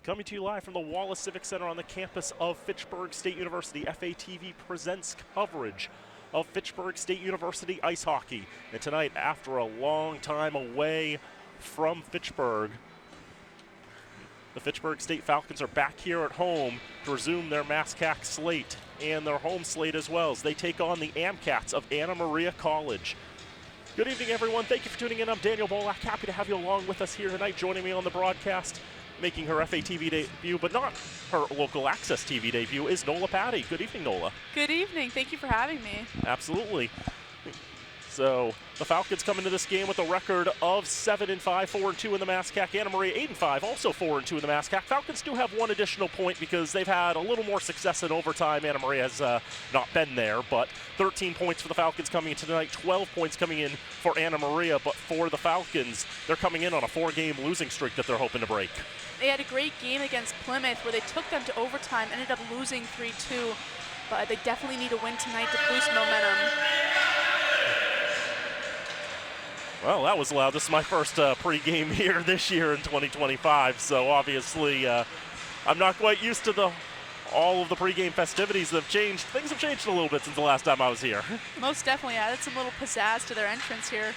Coming to you live from the Wallace Civic Center on the campus of Fitchburg State University, FATV presents coverage of Fitchburg State University ice hockey. And tonight, after a long time away from Fitchburg, the Fitchburg State Falcons are back here at home to resume their MASCAC slate and their home slate as well as they take on the AMCATs of Anna Maria College. Good evening, everyone. Thank you for tuning in. I'm Daniel Bolak. Happy to have you along with us here tonight. Joining me on the broadcast, making her FATV debut, but not her local access TV debut, is Nola Patty. Good evening, Nola. Good evening. Thank you for having me. Absolutely. So the Falcons come into this game with a record of 7-5, 4-2 in the MASCAC. Anna Maria 8-5, also 4-2 in the MASCAC. Falcons do have one additional point because they've had a little more success in overtime. Anna Maria has not been there, but 13 points for the Falcons coming in tonight, 12 points coming in for Anna Maria. But for the Falcons, they're coming in on a 4-game losing streak that they're hoping to break. They had a great game against Plymouth where they took them to overtime, ended up losing 3-2, but they definitely need a win tonight to boost momentum. Well, that was loud. This is my first pregame here this year in 2025, so obviously I'm not quite used to all of the pregame festivities that have changed. Things have changed a little bit since the last time I was here. Most definitely added some little pizzazz to their entrance here.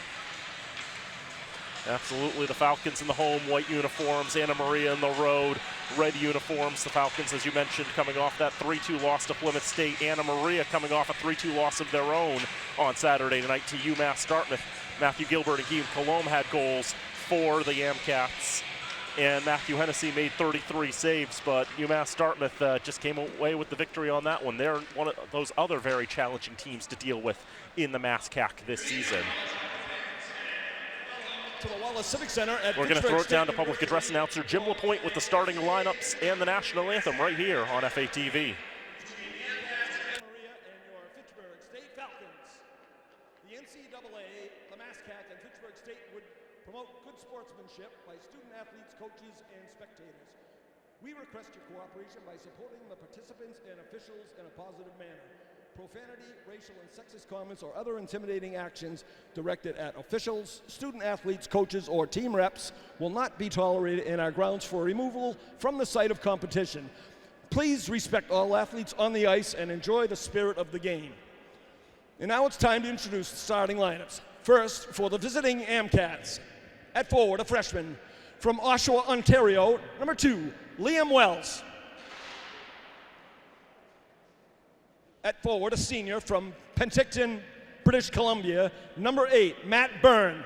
Absolutely, the Falcons in the home white uniforms, Anna Maria in the road red uniforms. The Falcons, as you mentioned, coming off that 3-2 loss to Plymouth State. Anna Maria coming off a 3-2 loss of their own on Saturday night to UMass Dartmouth. Matthew Gilbert and Guillaume Colombe had goals for the AMCATs, and Matthew Hennessy made 33 saves, but UMass Dartmouth just came away with the victory on that one. They're one of those other very challenging teams to deal with in the MASCAC this season. To the Wallace Civic Center at We're going to throw it down to public address announcer Jim LaPointe with the starting lineups and the national anthem right here on FATV. Maria and your Fitchburg State Falcons. The NCAA, the MASCAC, and Fitchburg State would promote good sportsmanship by student athletes, coaches, and spectators. We request your cooperation by supporting the participants and officials in a positive manner. Profanity, racial and sexist comments, or other intimidating actions directed at officials, student athletes, coaches, or team reps will not be tolerated and are grounds for removal from the site of competition. Please respect all athletes on the ice and enjoy the spirit of the game. And now it's time to introduce the starting lineups. First, for the visiting AMCATs. At forward, a freshman from Oshawa, Ontario, number 2, Liam Wells. At forward, a senior from Penticton, British Columbia, number 8, Matt Byrne.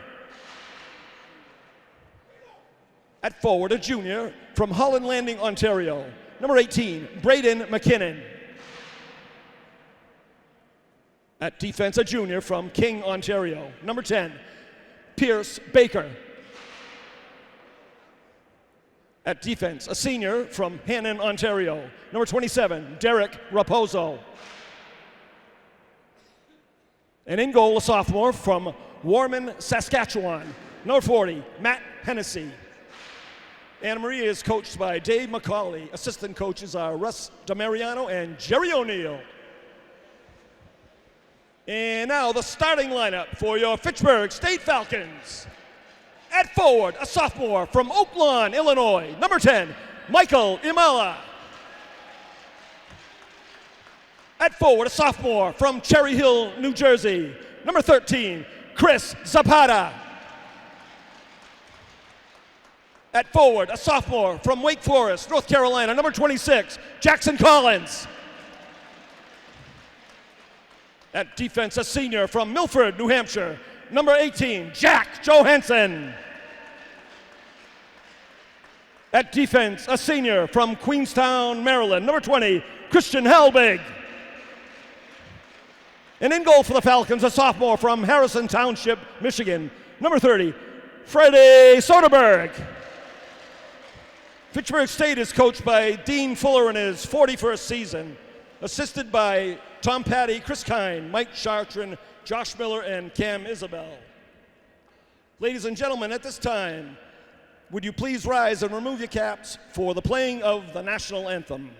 At forward, a junior from Holland Landing, Ontario, number 18, Braden McKinnon. At defense, a junior from King, Ontario, number 10, Pierce Baker. At defense, a senior from Hannon, Ontario, number 27, Derek Raposo. And in goal, a sophomore from Warman, Saskatchewan, number 40, Matt Hennessy. Anna Maria is coached by Dave McCauley. Assistant coaches are Russ DeMariano and Jerry O'Neill. And now the starting lineup for your Fitchburg State Falcons. At forward, a sophomore from Oak Lawn, Illinois, number 10, Michael Imala. At forward, a sophomore from Cherry Hill, New Jersey, number 13, Chris Zapata. At forward, a sophomore from Wake Forest, North Carolina, number 26, Jackson Collins. At defense, a senior from Milford, New Hampshire, number 18, Jack Johansson. At defense, a senior from Queenstown, Maryland, number 20, Christian Helbig. And in goal for the Falcons, a sophomore from Harrison Township, Michigan, number 30, Freddie Soderberg. Fitchburg State is coached by Dean Fuller in his 41st season, assisted by Tom Patty, Chris Kine, Mike Chartrand, Josh Miller, and Cam Isabel. Ladies and gentlemen, at this time, would you please rise and remove your caps for the playing of the national anthem?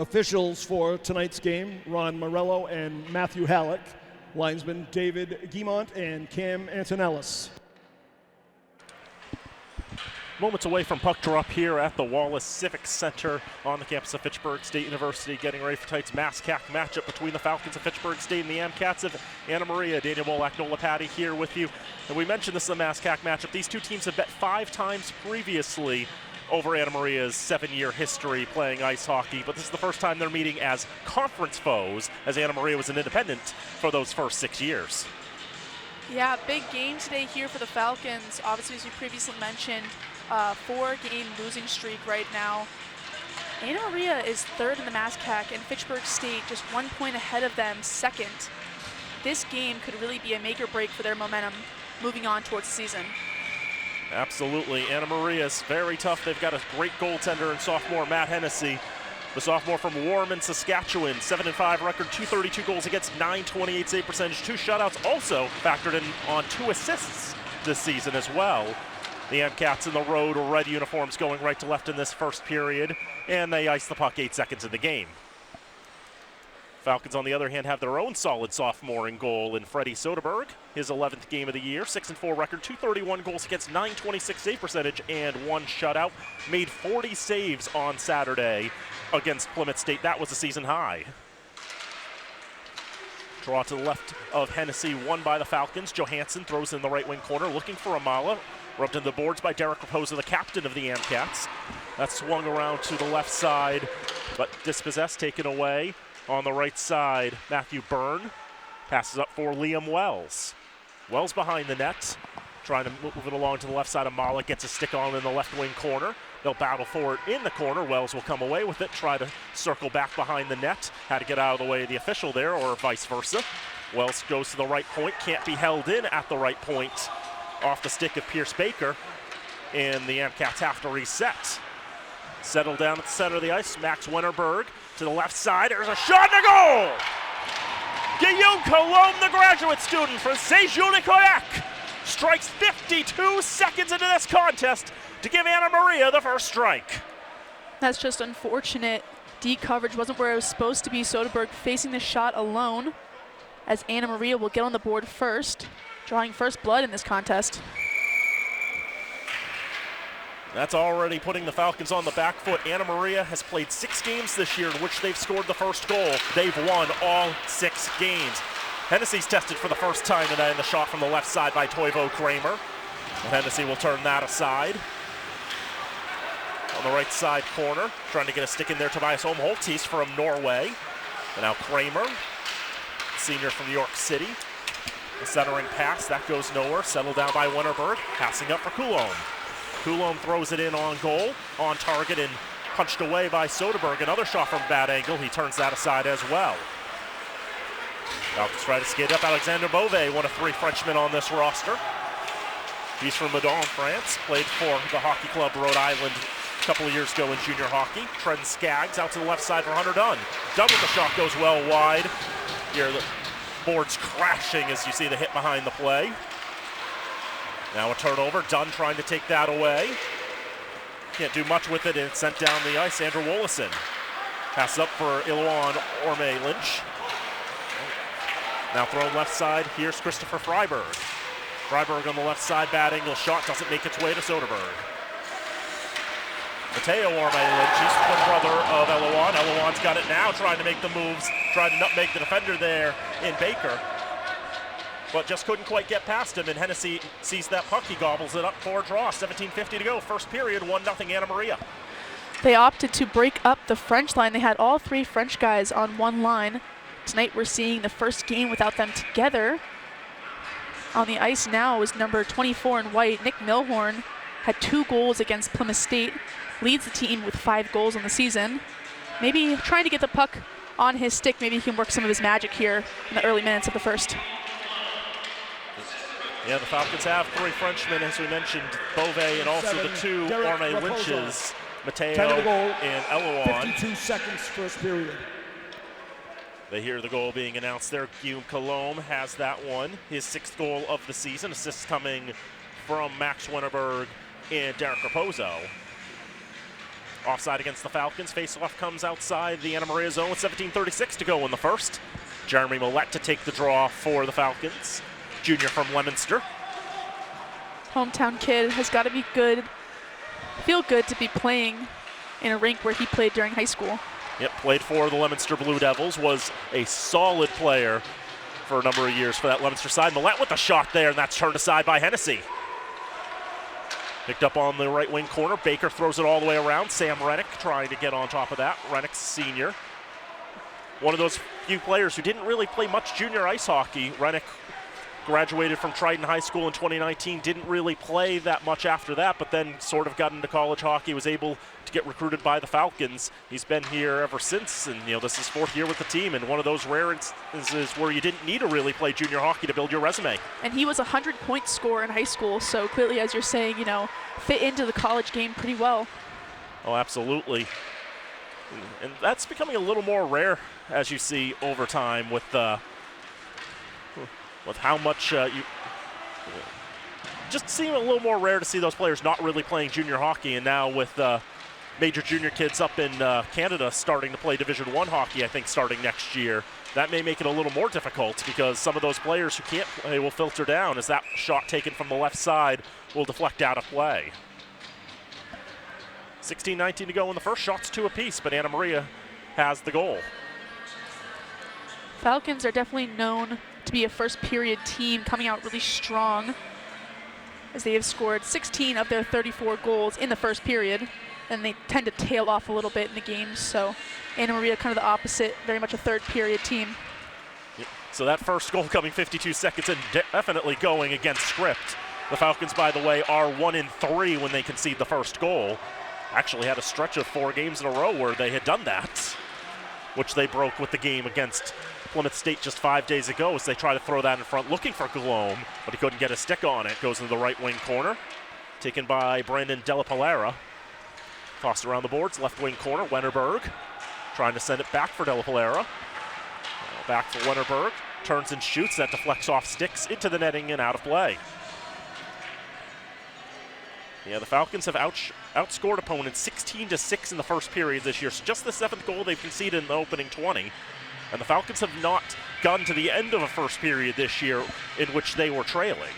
Officials for tonight's game, Ron Morello and Matthew Halleck. Linesmen David Guimont and Cam Antonellis. Moments away from puck drop here at the Wallace Civic Center on the campus of Fitchburg State University, getting ready for tonight's MASCAC matchup between the Falcons of Fitchburg State and the AmCats of Anna Maria. Daniel Molak, Nola Patty here with you. And we mentioned this is a MASCAC matchup. These two teams have met 5 times previously over Anna Maria's 7-year history playing ice hockey, but this is the first time they're meeting as conference foes, as Anna Maria was an independent for those first 6 years. Yeah, big game today here for the Falcons. Obviously, as we previously mentioned, 4-game losing streak right now. Anna Maria is 3rd in the MASCAC, and Fitchburg State just 1 point ahead of them, 2nd. This game could really be a make or break for their momentum moving on towards the season. Absolutely. Anna Maria's very tough. They've got a great goaltender in sophomore Matt Hennessy, the sophomore from Warman, Saskatchewan. 7-5 record, 232 goals against, .928 save percentage, 2 shutouts. Also factored in on 2 assists this season as well. The AmCats in the road red uniforms going right to left in this first period, and they ice the puck 8 seconds in the game. Falcons, on the other hand, have their own solid sophomore in goal in Freddie Soderberg. His 11th game of the year, 6-4 record, 231 goals against, .926 save percentage, and 1 shutout. Made 40 saves on Saturday against Plymouth State. That was a season high. Draw to the left of Hennessy, won by the Falcons. Johansson throws in the right wing corner, looking for Amala. Rubbed into the boards by Derek Raposa, the captain of the AmCats. That's swung around to the left side, but dispossessed, taken away. On the right side, Matthew Byrne passes up for Liam Wells. Wells behind the net, trying to move it along to the left side of Mala, gets a stick on in the left wing corner. They'll battle for it in the corner. Wells will come away with it, try to circle back behind the net. Had to get out of the way of the official there, or vice versa. Wells goes to the right point, can't be held in at the right point. Off the stick of Pierce Baker, and the AmCats have to reset. Settle down at the center of the ice, Max Wennerberg to the left side. There's a shot and a goal! Guillaume Colombe, the graduate student from Saint-Jules-de-Coyac, strikes 52 seconds into this contest to give Anna Maria the first strike. That's just unfortunate. D coverage wasn't where it was supposed to be. Soderberg facing the shot alone, as Anna Maria will get on the board first, drawing first blood in this contest. That's already putting the Falcons on the back foot. Anna Maria has played 6 games this year in which they've scored the first goal. They've won all 6 games. Hennessy's tested for the first time tonight in the shot from the left side by Toivo Kramer. And Hennessy will turn that aside. On the right side corner, trying to get a stick in there, Tobias Omholt. He's from Norway. And now Kramer, senior from New York City. The centering pass, that goes nowhere. Settled down by Wennerberg, passing up for Coulombe. Coulombe throws it in on goal, on target, and punched away by Soderberg. Another shot from bad angle. He turns that aside as well. Falcons try to skate up. Alexander Beauvais, one of 3 Frenchmen on this roster. He's from Meudon, France. Played for the Hockey Club Rhode Island a couple of years ago in junior hockey. Trent Skaggs out to the left side for Hunter Dunn. Dunn with the shot goes well wide. Here the boards crashing as you see the hit behind the play. Now a turnover, Dunn trying to take that away. Can't do much with it, and it's sent down the ice. Andrew Wollison passes up for Ilouan Orme Lynch. Now thrown left side, here's Christopher Freiberg. Freiberg on the left side, bad angle shot, doesn't make its way to Soderberg. Mateo Orme Lynch, he's the brother of Ilouan. Ilouan's got it now, trying to make the moves, trying to nutmeg the defender there in Baker. But just couldn't quite get past him, and Hennessy sees that puck. He gobbles it up for a draw. 17:50 to go. First period, 1-0 Anna Maria. They opted to break up the French line. They had all 3 French guys on one line. Tonight we're seeing the first game without them together. On the ice now is number 24 in white, Nick Milhorn. Had 2 goals against Plymouth State. Leads the team with 5 goals on the season. Maybe trying to get the puck on his stick. Maybe he can work some of his magic here in the early minutes of the first. Yeah, the Falcons have 3 Frenchmen, as we mentioned, Beauvais, and also the 2 Orme Lynches, Mateo and Ilouan. 52 seconds first period. They hear the goal being announced there. Guillaume Colombe has that one, his 6th goal of the season. Assists coming from Max Wennerberg and Derek Raposo. Offside against the Falcons. Face-off comes outside the Anna Maria zone with 17:36 to go in the first. Jeremy Millette to take the draw for the Falcons. Junior from Leominster. Hometown kid has got to be good. Feel good to be playing in a rink where he played during high school. Yep, played for the Leominster Blue Devils. Was a solid player for a number of years for that Leominster side. Millette with a shot there, and that's turned aside by Hennessy. Picked up on the right wing corner. Baker throws it all the way around. Sam Rennick trying to get on top of that. Rennick's senior. One of those few players who didn't really play much junior ice hockey. Rennick graduated from Triton High School in 2019, didn't really play that much after that, but then sort of got into college hockey, was able to get recruited by the Falcons. He's been here ever since, and this is 4th year with the team, and one of those rare instances where you didn't need to really play junior hockey to build your resume. And he was a 100-point scorer in high school, so clearly, as you're saying, fit into the college game pretty well. Oh, absolutely. And that's becoming a little more rare, as you see over time, with how much just seem a little more rare to see those players not really playing junior hockey, and now with major junior kids up in Canada starting to play Division I hockey, I think starting next year, that may make it a little more difficult because some of those players who can't play will filter down as that shot taken from the left side will deflect out of play. 16:19 to go in the first. Shots 2 apiece, but Anna Maria has the goal. Falcons are definitely known to be a first period team, coming out really strong as they have scored 16 of their 34 goals in the first period, and they tend to tail off a little bit in the games. So Anna Maria kind of the opposite, very much a third period team. Yep. So that first goal coming 52 seconds and definitely going against script. The Falcons, by the way, are 1-3 when they concede the first goal. Actually had a stretch of 4 games in a row where they had done that, which they broke with the game against Plymouth State just 5 days ago as they try to throw that in front, looking for Guillaume, but he couldn't get a stick on it. Goes into the right wing corner, taken by Brandon Della Palera. Tossed around the boards, left wing corner, Wennerberg trying to send it back for Della Palera. Back for Wennerberg, turns and shoots, that deflects off sticks into the netting and out of play. Yeah, the Falcons have outscored opponents 16-6 in the first period this year. So just the 7th goal they've conceded in the opening 20. And the Falcons have not gotten to the end of a first period this year in which they were trailing.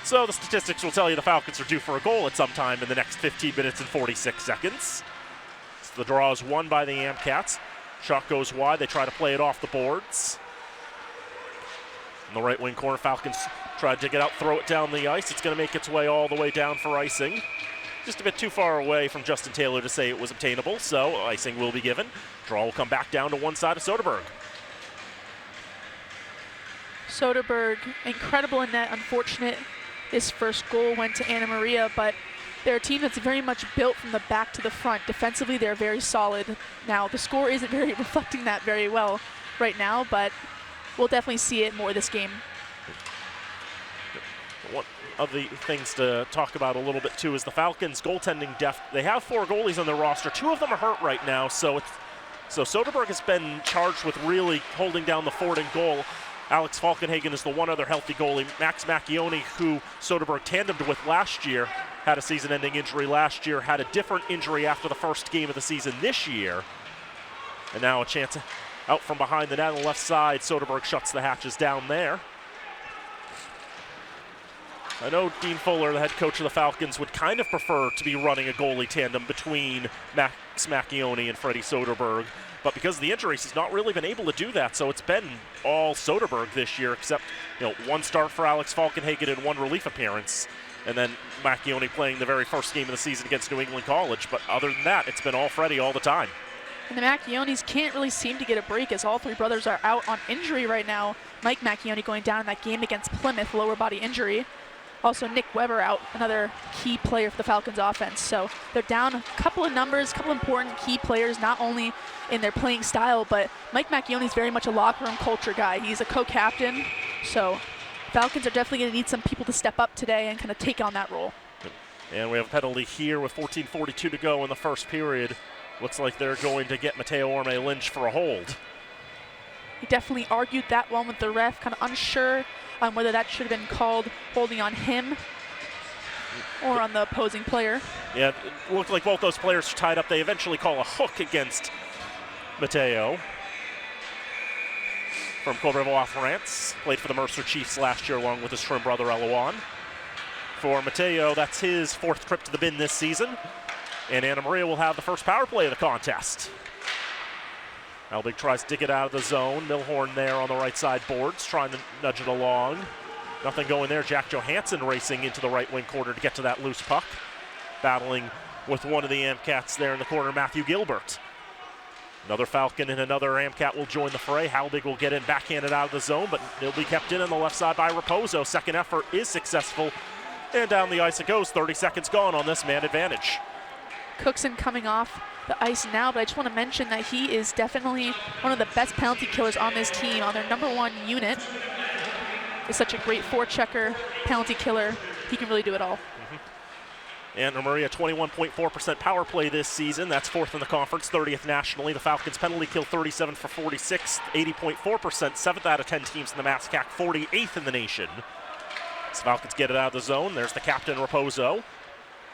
So the statistics will tell you the Falcons are due for a goal at some time in the next 15 minutes and 46 seconds. So the draw is won by the Amcats. Shot goes wide. They try to play it off the boards. In the right wing corner, Falcons try to dig it out, throw it down the ice. It's going to make its way all the way down for icing. Just a bit too far away from Justin Taylor to say it was obtainable, so icing will be given. Draw will come back down to one side of Soderberg. Soderberg, incredible in net. Unfortunate his first goal went to Anna Maria, but they're a team that's very much built from the back to the front. Defensively, they're very solid. Now, the score isn't very reflecting that very well right now, but we'll definitely see it more this game. One of the things to talk about a little bit too is the Falcons' goaltending depth. They have 4 goalies on their roster. 2 of them are hurt right now, so Soderberg has been charged with really holding down the fort in goal. Alex Falkenhagen is the one other healthy goalie. Max Macchione, who Soderberg tandemed with last year, had a season-ending injury last year, had a different injury after the first game of the season this year. And now a chance out from behind the net on the left side. Soderberg shuts the hatches down there. I know Dean Fuller, the head coach of the Falcons, would kind of prefer to be running a goalie tandem between Max Macchione and Freddie Soderberg, but because of the injuries, he's not really been able to do that, so it's been all Soderberg this year, except 1 start for Alex Falkenhagen and 1 relief appearance, and then Macchione playing the very first game of the season against New England College, but other than that, it's been all Freddie all the time. And the Macchiones can't really seem to get a break as all 3 brothers are out on injury right now. Mike Macchione going down in that game against Plymouth, lower body injury. Also, Nick Weber out, another key player for the Falcons offense. So they're down a couple of numbers, a couple important key players, not only in their playing style, but Mike Macchione is very much a locker room culture guy. He's a co-captain, so Falcons are definitely going to need some people to step up today and kind of take on that role. And we have a penalty here with 14:42 to go in the first period. Looks like they're going to get Mateo Orme Lynch for a hold. He definitely argued that one with the ref, kind of unsure on whether that should have been called holding on him. Or on the opposing player. Yeah, it looked like both those players were tied up. They eventually call a hook against Mateo from Courbevoie, France. Played for the Mercer Chiefs last year along with his twin brother Elouan. For Mateo, that's his 4th trip to the bin this season. And Anna Maria will have the first power play of the contest. Albig tries to dig it out of the zone. Milhorn there on the right side boards, trying to nudge it along. Nothing going there. Jack Johansson racing into the right wing corner to get to that loose puck. Battling with one of the Amcats there in the corner, Matthew Gilbert. Another Falcon and another Amcat will join the fray. Halbig will get in, backhanded out of the zone, but he'll be kept in on the left side by Raposo. Second effort is successful, and down the ice it goes. 30 seconds gone on this man advantage. Cookson coming off the ice now, but I just want to mention that he is definitely one of the best penalty killers on this team, on their #1 unit. Is such a great forechecker, penalty killer. He can really do it all. Anna Maria, 21.4% power play this season. That's 4th in the conference, 30th nationally. The Falcons penalty kill 37 for 46, 80.4%, 7th out of 10 teams in the MASCAC, 48th in the nation. So Falcons get it out of the zone. There's the captain, Raposo.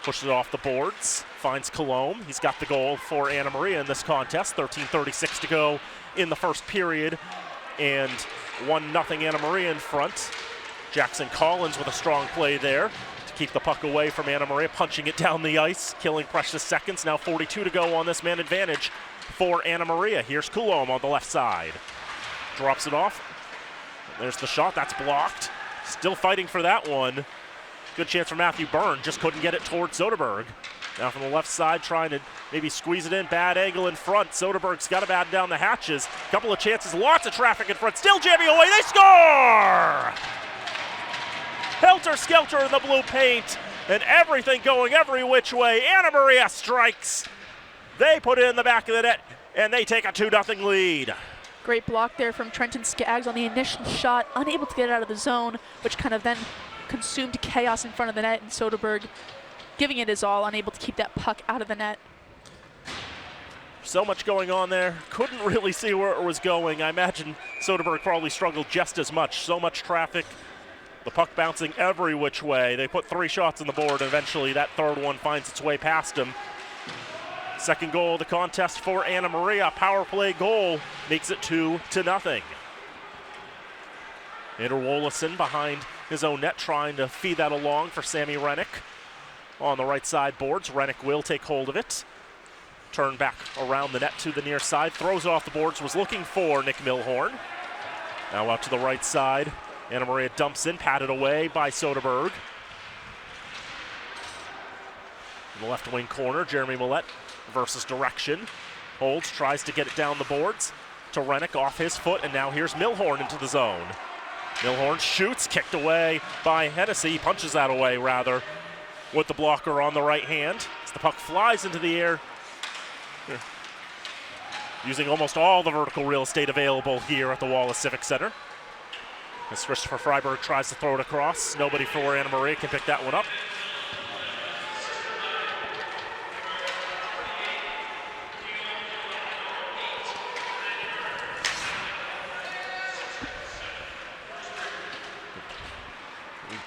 Pushes it off the boards, finds Colombe. He's got the goal for Anna Maria in this contest. 13:36 to go in the first period. And 1-0 Anna Maria in front. Jackson Collins with a strong play there to keep the puck away from Anna Maria, punching it down the ice, killing precious seconds. Now 42 to go on this man advantage for Anna Maria. Here's Coulombe on the left side. Drops it off. There's the shot, that's blocked. Still fighting for that one. Good chance for Matthew Byrne, just couldn't get it towards Soderberg. Now from the left side, trying to maybe squeeze it in. Bad angle in front. Soderberg's got to batten down the hatches. Couple of chances, lots of traffic in front. Still jamming away. They score! Helter skelter in the blue paint, and everything going every which way. Anna Maria strikes. They put it in the back of the net, and they take a 2-0 lead. Great block there from Trenton Skaggs on the initial shot, unable to get it out of the zone, which kind of then consumed chaos in front of the net, and Soderberg giving it his all, unable to keep that puck out of the net. So much going on there. Couldn't really see where it was going. I imagine Soderberg probably struggled just as much. So much traffic. The puck bouncing every which way. They put 3 shots on the board, and eventually that third one finds its way past him. Second goal of the contest for Anna Maria. Power play goal makes it 2-0. Andrew Wollasson behind his own net, trying to feed that along for Sammy Rennick. On the right side boards, Rennick will take hold of it. Turn back around the net to the near side. Throws off the boards, was looking for Nick Milhorn. Now out to the right side. Anna Maria dumps in, patted away by Soderberg. In the left wing corner, Jeremy Millette versus direction. Holds, tries to get it down the boards to Rennick off his foot, and now here's Milhorn into the zone. Milhorn shoots, kicked away by Hennessy, punches that away rather, with the blocker on the right hand. As the puck flies into the air, using almost all the vertical real estate available here at the Wallace Civic Center. As Christopher Freiberg tries to throw it across, nobody for Anna Maria can pick that one up.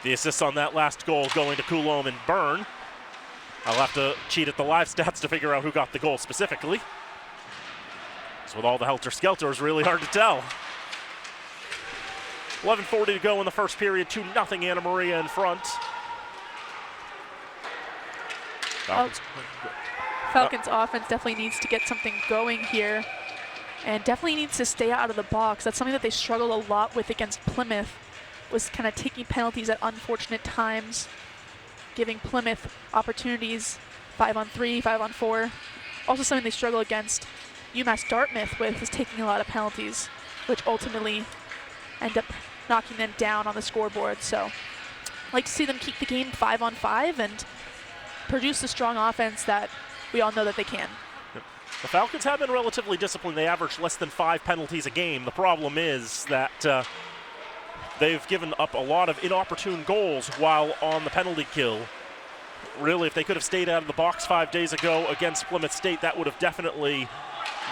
The assists on that last goal going to Coulombe and Byrne. I'll have to cheat at the live stats to figure out who got the goal specifically. So with all the helter-skelter, it's really hard to tell. 11:40 to go in the first period, 2-0 Anna Maria in front. Falcons offense definitely needs to get something going here, and definitely needs to stay out of the box. That's something that they struggled a lot with against Plymouth, was kind of taking penalties at unfortunate times, giving Plymouth opportunities 5-on-3, 5-on-4. Also something they struggle against UMass Dartmouth with, is taking a lot of penalties, which ultimately end up knocking them down on the scoreboard. So I'd like to see them keep the game 5-on-5 and produce the strong offense that we all know that they can. The Falcons have been relatively disciplined. They average less than 5 penalties a game. The problem is that they've given up a lot of inopportune goals while on the penalty kill. Really, if they could have stayed out of the box 5 days ago against Plymouth State, that would have definitely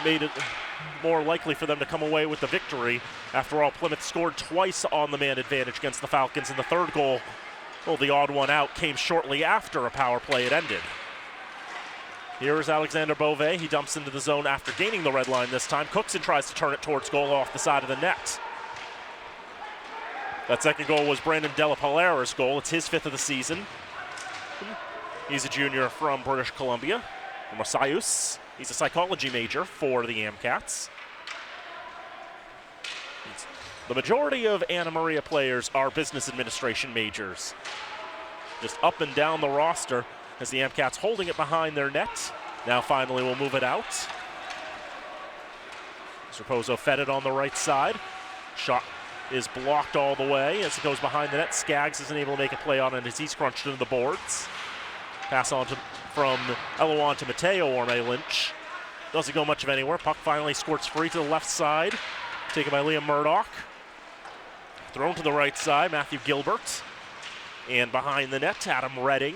made it more likely for them to come away with the victory. After all, Plymouth scored twice on the man advantage against the Falcons, and the third goal Well, the odd one out came shortly after a power play had ended. Here is Alexander Beauvais. He dumps into the zone after gaining the red line this time. Cookson tries to turn it towards goal off the side of the net. That second goal was Brandon Della Palera's goal. It's his 5th of the season. He's a junior from British Columbia, from Osaius. He's a psychology major for the Amcats. The majority of Anna Maria players are business administration majors. Just up and down the roster as the Amcats holding it behind their net. Now finally will move it out. Serpozo fed it on the right side. Shot is blocked all the way as it goes behind the net. Skaggs isn't able to make a play on it as he's crunched into the boards. Pass on from Eloan to Mateo Orme Lynch. Doesn't go much of anywhere. Puck finally squirts free to the left side. Taken by Liam Murdoch. Thrown to the right side, Matthew Gilbert. And behind the net, Adam Redding.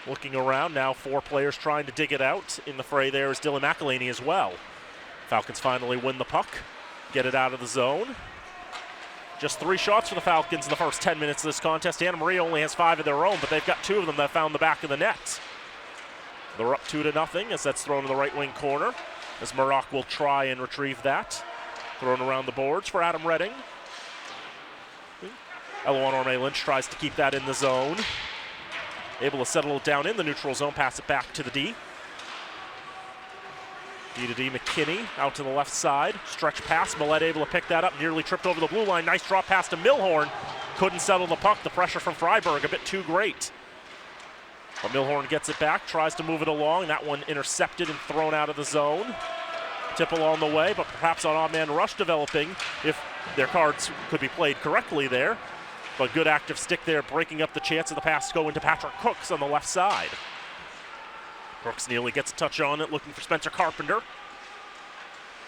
Looking around, now 4 players trying to dig it out. In the fray there is Dylan McElhaney as well. Falcons finally win the puck, get it out of the zone. Just 3 shots for the Falcons in the first 10 minutes of this contest. Anna Maria only has 5 of their own, but they've got 2 of them that found the back of the net. They're up 2-0 as that's thrown in the right wing corner, as Murdoch will try and retrieve that. Thrown around the boards for Adam Redding. Eloan Orme Lynch tries to keep that in the zone. Able to settle it down in the neutral zone, pass it back to the D. D to D, McKinney out to the left side. Stretch pass, Millette able to pick that up, nearly tripped over the blue line. Nice drop pass to Milhorn. Couldn't settle the puck. The pressure from Freiburg a bit too great. But Milhorn gets it back, tries to move it along. That one intercepted and thrown out of the zone. Tipple on the way, but perhaps an odd man rush developing if their cards could be played correctly there. But good active stick there, breaking up the chance of the pass to go into Patrick Cooks on the left side. Brooks nearly gets a touch on it, looking for Spencer Carpenter.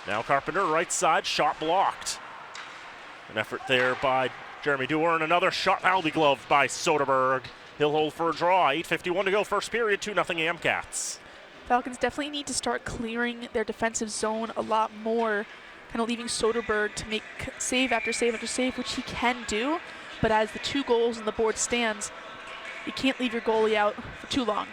Now Carpenter, right side, shot blocked. An effort there by Jeremy Dewar, and another shot that'll be gloved by Soderberg. He'll hold for a draw. 8:51 to go, first period, 2-0 Amcats. Falcons definitely need to start clearing their defensive zone a lot more, kind of leaving Soderberg to make save after save after save, which he can do. But as the 2 goals on the board stands, you can't leave your goalie out for too long.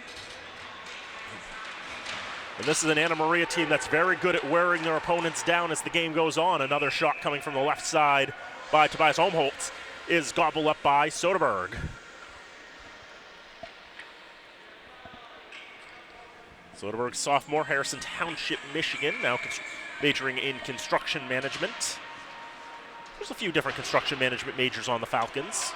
And this is an Anna Maria team that's very good at wearing their opponents down as the game goes on. Another shot coming from the left side by Tobias Olmholtz is gobbled up by Soderberg. Soderberg, sophomore, Harrison Township, Michigan, now majoring in construction management. There's a few different construction management majors on the Falcons.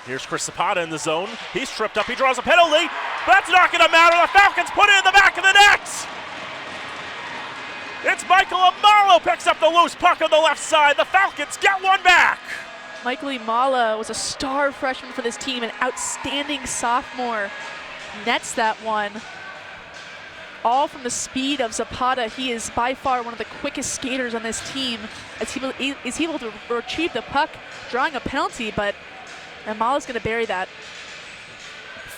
Here's Chris Zapata in the zone. He's tripped up, he draws a penalty. That's not gonna matter, the Falcons put it in the back of the net! It's Michael Amalo picks up the loose puck on the left side. The Falcons get one back! Michael Imala was a star freshman for this team, an outstanding sophomore. Nets that one. All from the speed of Zapata. He is by far one of the quickest skaters on this team as he is able to retrieve the puck, drawing a penalty, but Imala's gonna bury that.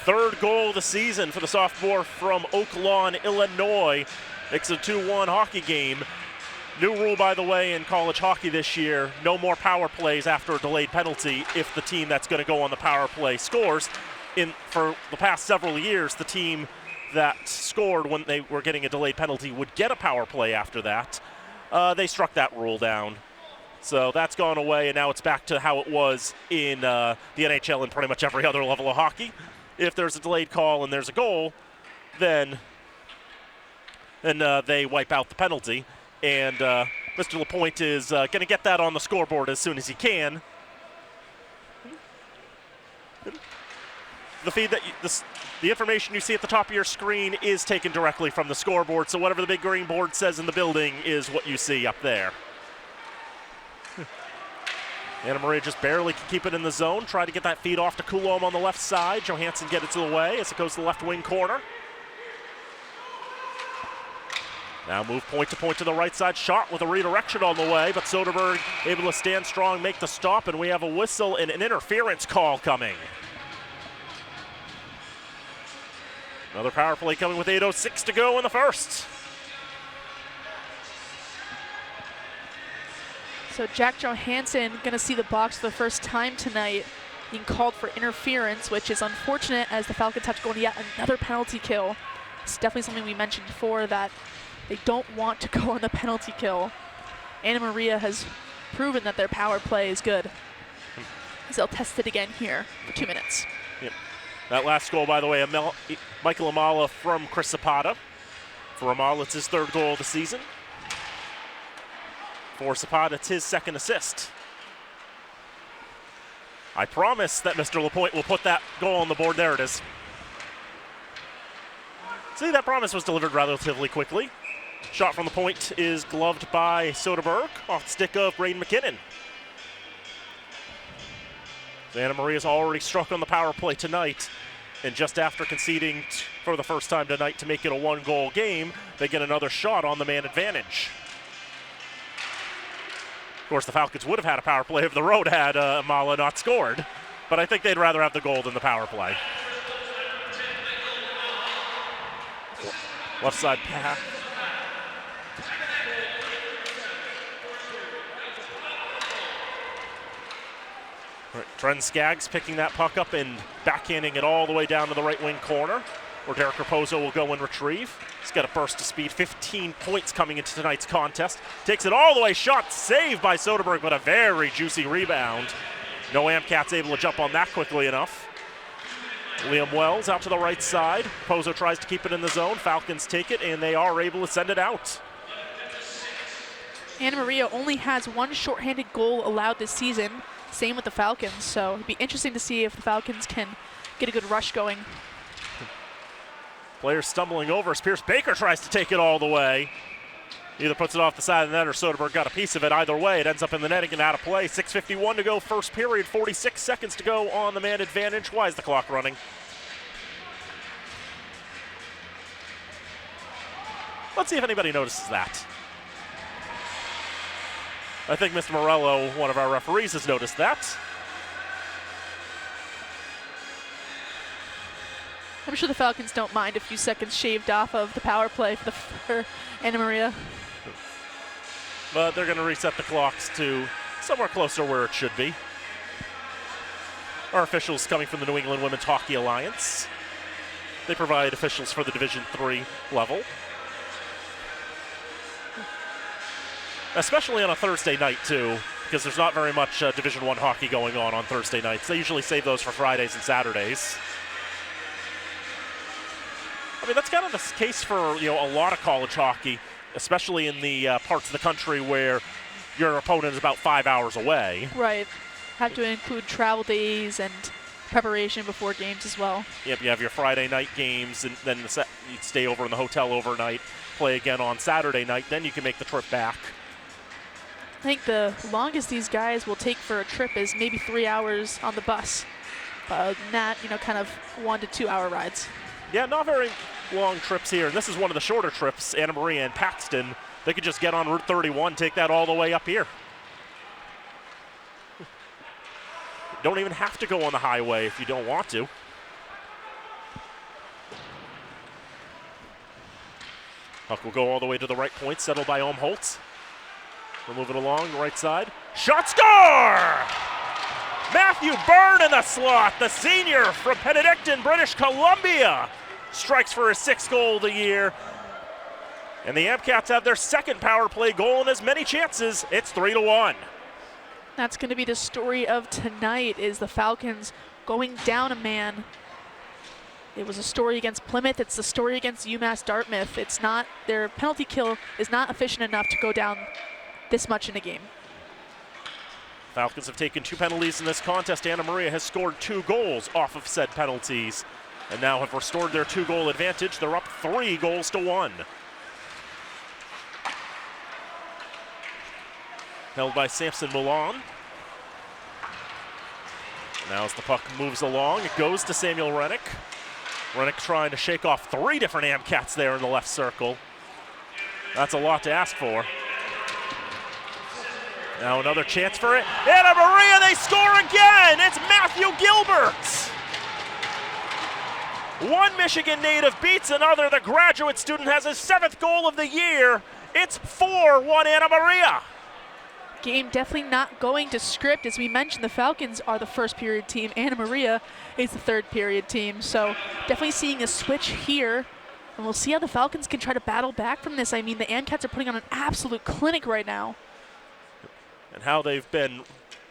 3rd goal of the season for the sophomore from Oak Lawn, Illinois. Makes it a 2-1 hockey game. New rule, by the way, in college hockey this year, no more power plays after a delayed penalty if the team that's going to go on the power play scores. For the past several years, the team that scored when they were getting a delayed penalty would get a power play after that. They struck that rule down. So that's gone away, and now it's back to how it was in the NHL and pretty much every other level of hockey. If there's a delayed call and there's a goal, then they wipe out the penalty. And Mr. Lapointe is going to get that on the scoreboard as soon as he can. The feed that the information you see at the top of your screen is taken directly from the scoreboard, so whatever the big green board says in the building is what you see up there. Anna Maria just barely can keep it in the zone. Try to get that feed off to Coulomb on the left side. Johansson get it to the way as it goes to the left wing corner. Now move point to the right side. Shot with a redirection on the way, but Soderberg able to stand strong, make the stop, and we have a whistle and an interference call coming. Another power play coming with 8:06 to go in the first. So Jack Johansson going to see the box for the first time tonight, being called for interference, which is unfortunate as the Falcons have to go into yet another penalty kill. It's definitely something we mentioned before, that they don't want to go on the penalty kill. Anna Maria has proven that their power play is good. So they'll test it again here for 2 minutes. Yep. That last goal, by the way, Michael Amala from Chris Zapata. For Amala, it's his 3rd goal of the season. For Zapata, it's his 2nd assist. I promise that Mr. Lapointe will put that goal on the board. There it is. See, that promise was delivered relatively quickly. Shot from the point is gloved by Soderberg off the stick of Braden McKinnon. Anna Maria's already struck on the power play tonight, and just after conceding for the first time tonight to make it a 1-goal game, they get another shot on the man advantage. Of course, the Falcons would have had a power play if the road had Amala not scored, but I think they'd rather have the goal than the power play. Left side pass. Trent Skaggs picking that puck up and backhanding it all the way down to the right wing corner, where Derek Raposo will go and retrieve. He's got a burst of speed, 15 points coming into tonight's contest. Takes it all the way, shot saved by Soderberg, but a very juicy rebound. No Amcats able to jump on that quickly enough. Liam Wells out to the right side. Pozo tries to keep it in the zone. Falcons take it, and they are able to send it out. Anna Maria only has 1 shorthanded goal allowed this season. Same with the Falcons, so it'd be interesting to see if the Falcons can get a good rush going. Players stumbling over as Pierce Baker tries to take it all the way. Either puts it off the side of the net or Soderberg got a piece of it. Either way, it ends up in the netting and out of play. 6:51 to go, first period, 46 seconds to go on the man advantage. Why is the clock running? Let's see if anybody notices that. I think Mr. Morello, one of our referees, has noticed that. I'm sure the Falcons don't mind a few seconds shaved off of the power play for Anna Maria. But they're going to reset the clocks to somewhere closer where it should be. Our officials coming from the New England Women's Hockey Alliance. They provide officials for the Division III level. Especially on a Thursday night, too, because there's not very much Division I hockey going on Thursday nights. They usually save those for Fridays and Saturdays. I mean, that's kind of the case for, a lot of college hockey, especially in the parts of the country where your opponent is about 5 hours away. Right. Have to include travel days and preparation before games as well. Yep, you have your Friday night games, and then you stay over in the hotel overnight, play again on Saturday night, then you can make the trip back. I think the longest these guys will take for a trip is maybe 3 hours on the bus. But not, kind of 1 to 2 hour rides. Yeah, not very long trips here. And this is one of the shorter trips, Anna Maria and Paxton. They could just get on Route 31, take that all the way up here. Don't even have to go on the highway if you don't want to. Puck will go all the way to the right point, settled by Holtz. We'll move it along the right side. Shot, score! Matthew Byrne in the slot, the senior from Penedicton, British Columbia, strikes for his 6th goal of the year. And the Amcats have their 2nd power play goal and as many chances. It's 3-1. That's going to be the story of tonight, is the Falcons going down a man. It was a story against Plymouth. It's the story against UMass Dartmouth. It's not, their penalty kill is not efficient enough to go down this much in a game. Falcons have taken 2 penalties in this contest. Anna Maria has scored 2 goals off of said penalties and now have restored their 2-goal advantage. They're up 3-1. Held by Samson Milan. Now as the puck moves along, it goes to Samuel Rennick. Rennick trying to shake off 3 different Amcats there in the left circle. That's a lot to ask for. Now another chance for it. Anna Maria, they score again! It's Matthew Gilbert! One Michigan native beats another. The graduate student has his 7th goal of the year. It's 4-1 Anna Maria. Game definitely not going to script. As we mentioned, the Falcons are the first period team. Anna Maria is the third period team. So definitely seeing a switch here. And we'll see how the Falcons can try to battle back from this. I mean, the AmCats are putting on an absolute clinic right now. And how they've been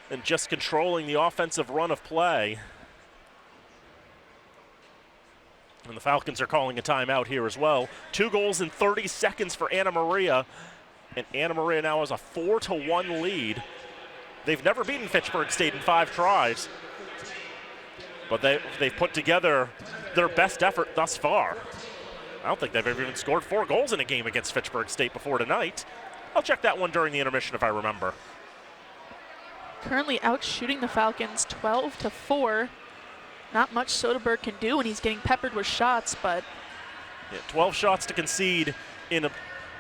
and just controlling the offensive run of play. And the Falcons are calling a timeout here as well. 2 goals in 30 seconds for Anna Maria. And Anna Maria now has a 4-1 lead. They've never beaten Fitchburg State in 5 tries. But they've put together their best effort thus far. I don't think they've ever even scored 4 goals in a game against Fitchburg State before tonight. I'll check that one during the intermission if I remember. Currently out shooting the Falcons 12-4. Not much Soderberg can do when he's getting peppered with shots, but... Yeah, 12 shots to concede in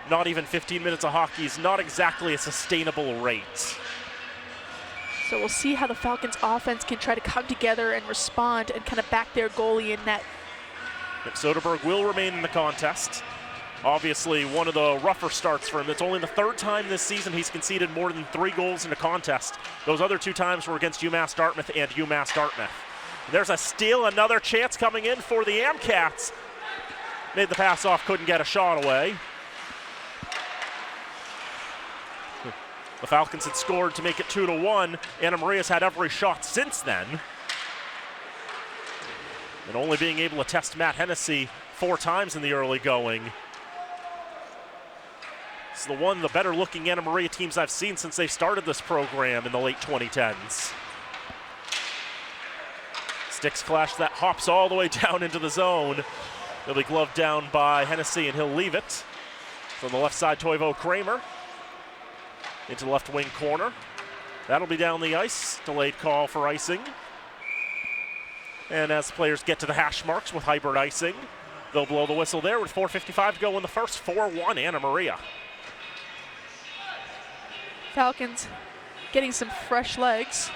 not even 15 minutes of hockey is not exactly a sustainable rate. So we'll see how the Falcons offense can try to come together and respond and kind of back their goalie in net. Soderberg will remain in the contest. Obviously, one of the rougher starts for him. It's only the 3rd time this season he's conceded more than 3 goals in a contest. Those other 2 times were against UMass Dartmouth and UMass Dartmouth. There's a steal, another chance coming in for the AmCats. Made the pass off, couldn't get a shot away. The Falcons had scored to make it 2-1. Anna Maria's had every shot since then. And only being able to test Matt Hennessy 4 times in the early going. It's the better looking Anna Maria teams I've seen since they started this program in the late 2010s. Sticks clash that hops all the way down into the zone. He'll be gloved down by Hennessy and he'll leave it. From the left side, Toivo Kramer into the left wing corner. That'll be down the ice. Delayed call for icing. And as players get to the hash marks with hybrid icing, they'll blow the whistle there with 4:55 to go in the first. 4-1 Anna Maria. Falcons getting some fresh legs.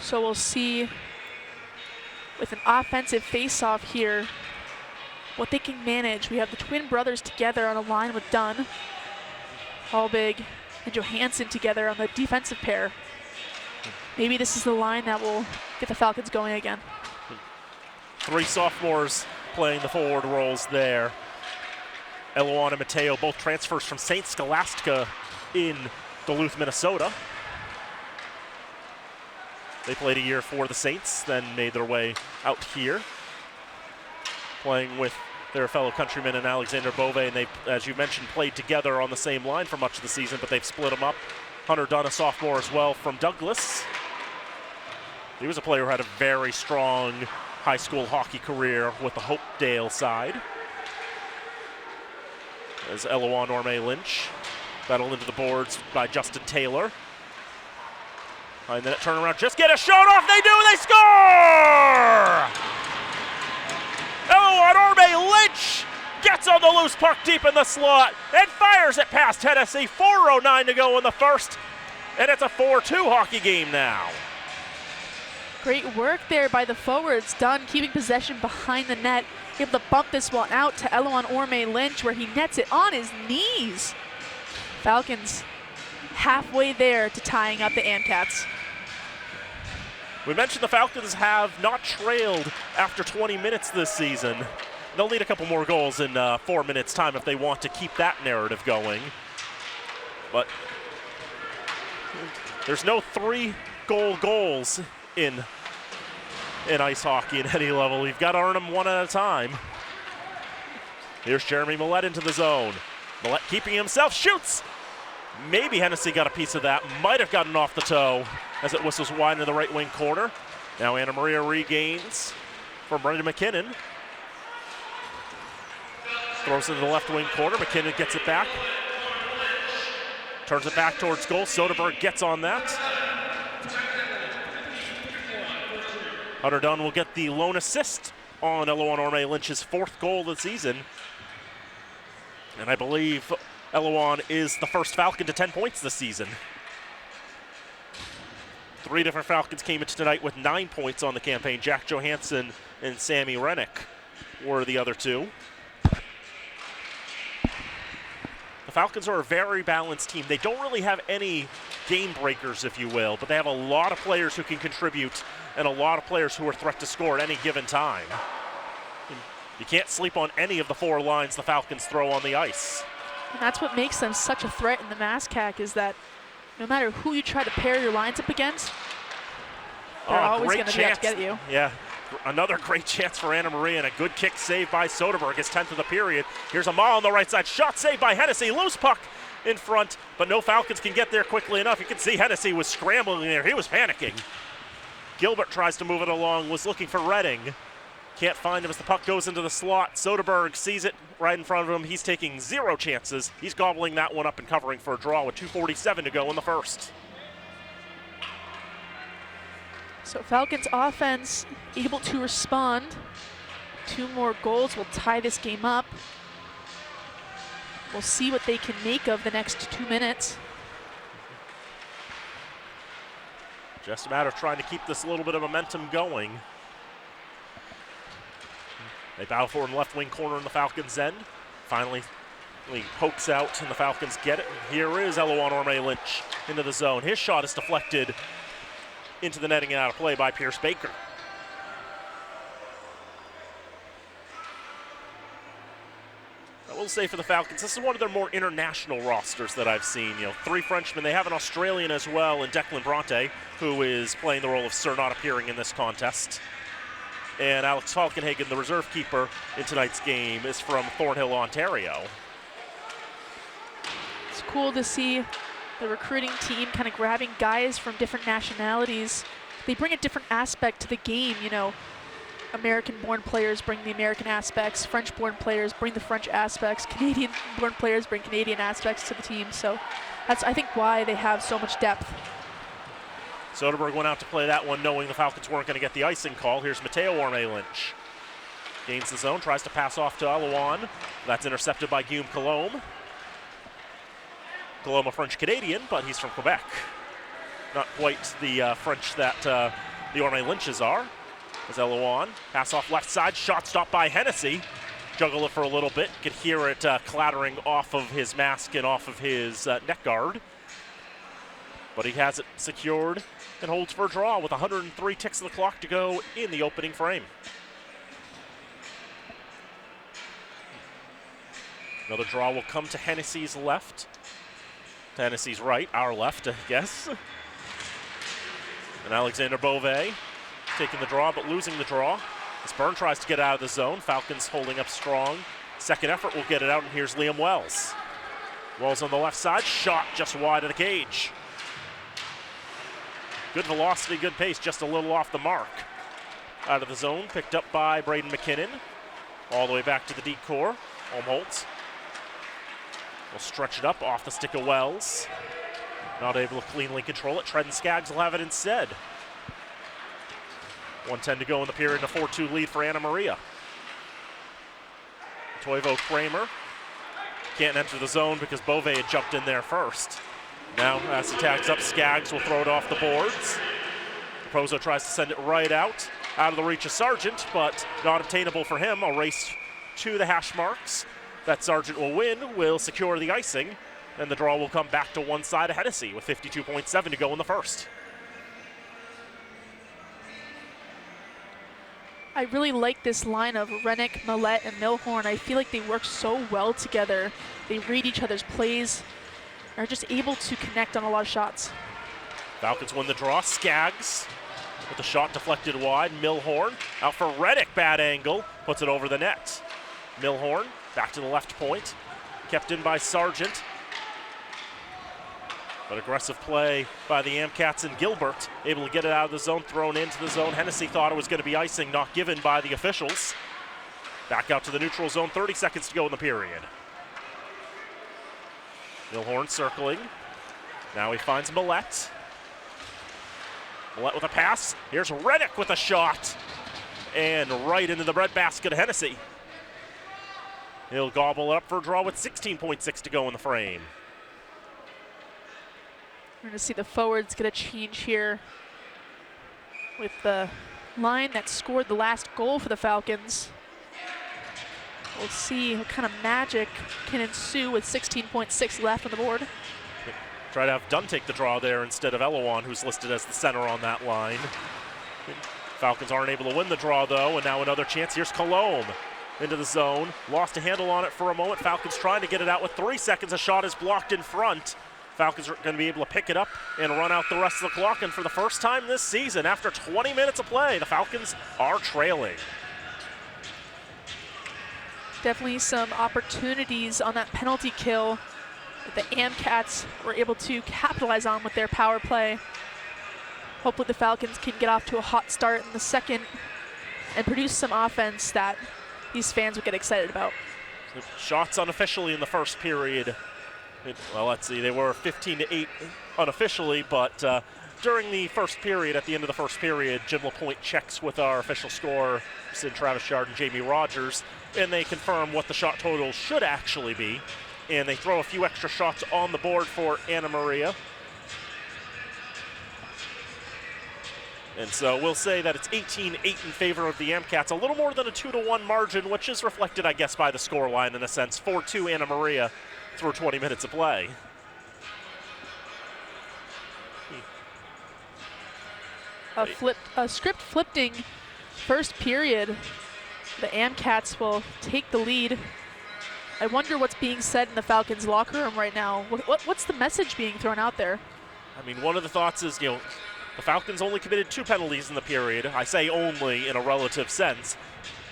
So we'll see with an offensive face-off here what they can manage. We have the twin brothers together on a line with Dunn, Hallbig, and Johansson together on the defensive pair. Maybe this is the line that will get the Falcons going again. 3 sophomores playing the forward roles there. Eloan and Mateo, both transfers from St. Scholastica in Duluth, Minnesota. They played a year for the Saints, then made their way out here, playing with their fellow countrymen and Alexander Bove, and they, as you mentioned, played together on the same line for much of the season, but they've split them up. Hunter Dunn, a sophomore as well from Douglas. He was a player who had a very strong high school hockey career with the Hopedale side. As Eloan Orme Lynch battled into the boards by Justin Taylor. And then it turn around, just get a shot off, they do, they score! Eloan Orme Lynch gets on the loose puck deep in the slot and fires it past Tennessee. 4:09 to go in the first, and it's a 4-2 hockey game now. Great work there by the forwards. Dunn keeping possession behind the net, able to bump this one out to Eloan Orme Lynch where he nets it on his knees. Falcons halfway there to tying up the AmCats. We mentioned the Falcons have not trailed after 20 minutes this season. They'll need a couple more goals in 4 minutes time if they want to keep that narrative going. But there's no 3-goal goals in ice hockey at any level. You've got to earn them one at a time. Here's Jeremy Millette into the zone. Millette keeping himself, shoots! Maybe Hennessy got a piece of that, might have gotten off the toe as it whistles wide into the right wing corner. Now Anna Maria regains from Brendan McKinnon. Throws it into the left wing corner, McKinnon gets it back. Turns it back towards goal, Soderberg gets on that. Hunter Dunn will get the lone assist on Eloan Orme Lynch's 4th goal of the season. And I believe Eloan is the first Falcon to 10 points this season. 3 different Falcons came into tonight with 9 points on the campaign. Jack Johansson and Sammy Rennick were the other 2. The Falcons are a very balanced team. They don't really have any game breakers, if you will, but they have a lot of players who can contribute and a lot of players who are a threat to score at any given time. You can't sleep on any of the 4 lines the Falcons throw on the ice. And that's what makes them such a threat in the MASCAC, is that no matter who you try to pair your lines up against, they're always going to be out to get you. Yeah, another great chance for Anna Maria, and a good kick save by Soderberg, his 10th of the period. Here's a Amal on the right side, shot saved by Hennessy, loose puck in front, but no Falcons can get there quickly enough. You can see Hennessy was scrambling there, he was panicking. Gilbert tries to move it along, was looking for Redding. Can't find him as the puck goes into the slot. Soderberg sees it right in front of him. He's taking 0 chances. He's gobbling that one up and covering for a draw with 2:47 to go in the first. So Falcons offense able to respond. 2 more goals will tie this game up. We'll see what they can make of the next 2 minutes. Just a matter of trying to keep this little bit of momentum going. They battle for in the left wing corner in the Falcons' end. Finally, he pokes out and the Falcons get it. Here is Eloan Orme-Lynch into the zone. His shot is deflected into the netting and out of play by Pierce Baker. I will say for the Falcons, this is one of their more international rosters that I've seen. 3 Frenchmen. They have an Australian as well in Declan Bronte, who is playing the role of Sir not appearing in this contest. And Alex Falkenhagen, the reserve keeper in tonight's game, is from Thornhill, Ontario. It's cool to see the recruiting team kind of grabbing guys from different nationalities. They bring a different aspect to the game. American-born players bring the American aspects, French-born players bring the French aspects, Canadian-born players bring Canadian aspects to the team. So that's, I think, why they have so much depth. Soderberg went out to play that one knowing the Falcons weren't going to get the icing call. Here's Mateo Orme-Lynch. Gains the zone, tries to pass off to Eloan. That's intercepted by Guillaume Colombe. Colombe, a French-Canadian, but he's from Quebec. Not quite the French that the Orme-Lynches are. As Eloan, pass off left side, shot stopped by Hennessy. Juggle it for a little bit, could hear it clattering off of his mask and off of his neck guard. But he has it secured and holds for a draw with 103 ticks of the clock to go in the opening frame. Another draw will come to Hennessy's left. To Hennessy's right, our left, I guess. And Alexander Beauvais taking the draw, but losing the draw. As Byrne tries to get out of the zone, Falcons holding up strong. Second effort will get it out, and here's Liam Wells. Wells on the left side, shot just wide of the cage. Good velocity, good pace, just a little off the mark. Out of the zone, picked up by Braden McKinnon. All the way back to the decor. Olmholtz will stretch it up off the stick of Wells. Not able to cleanly control it. Trent Skaggs will have it instead. 1:10 to go in the period, and a 4-2 lead for Anna Maria. Toivo Kramer can't enter the zone because Beauvais had jumped in there first. Now, as he tags up, Skaggs will throw it off the boards. Raposo tries to send it right out of the reach of Sargent, but not obtainable for him. A race to the hash marks. That Sargent will win, will secure the icing, and the draw will come back to one side of Hennessy with 52.7 to go in the first. I really like this line of Rennick, Millette, and Milhorn. I feel like they work so well together. They read each other's plays, and are just able to connect on a lot of shots. Falcons win the draw. Skaggs with the shot deflected wide. Milhorn out for Reddick, bad angle, puts it over the net. Milhorn back to the left point, kept in by Sargent. But aggressive play by the Amcats and Gilbert, able to get it out of the zone, thrown into the zone. Hennessy thought it was going to be icing, not given by the officials. Back out to the neutral zone, 30 seconds to go in the period. Milhorn circling. Now he finds Millette. Millette with a pass. Here's Reddick with a shot. And right into the breadbasket of Hennessy. He'll gobble it up for a draw with 16.6 to go in the frame. We're going to see the forwards get a change here with the line that scored the last goal for the Falcons. We'll see what kind of magic can ensue with 16.6 left on the board. Try to have Dunn take the draw there instead of Elowan, who's listed as the center on that line. Falcons aren't able to win the draw, though, and now another chance. Here's Colombe into the zone. Lost a handle on it for a moment. Falcons trying to get it out with 3 seconds. A shot is blocked in front. Falcons are going to be able to pick it up and run out the rest of the clock. And for the first time this season, after 20 minutes of play, the Falcons are trailing. Definitely some opportunities on that penalty kill that the AmCats were able to capitalize on with their power play. Hopefully the Falcons can get off to a hot start in the second and produce some offense that these fans would get excited about. Shots unofficially in the first period. Well, let's see, they were 15-8 unofficially, but during the first period, at the end of the first period, Jim LaPointe checks with our official scorer, Travis Yard and Jamie Rogers, and they confirm what the shot total should actually be. And they throw a few extra shots on the board for Anna Maria. And so we'll say that it's 18-8 in favor of the AmCats, a little more than a 2-1 margin, which is reflected, I guess, by the scoreline in a sense. 4-2 Anna Maria through 20 minutes of play. A script flipping first period. The AmCats will take the lead. I wonder what's being said in the Falcons locker room right now. What's the message being thrown out there? I mean, one of the thoughts is, the Falcons only committed 2 penalties in the period. I say only in a relative sense,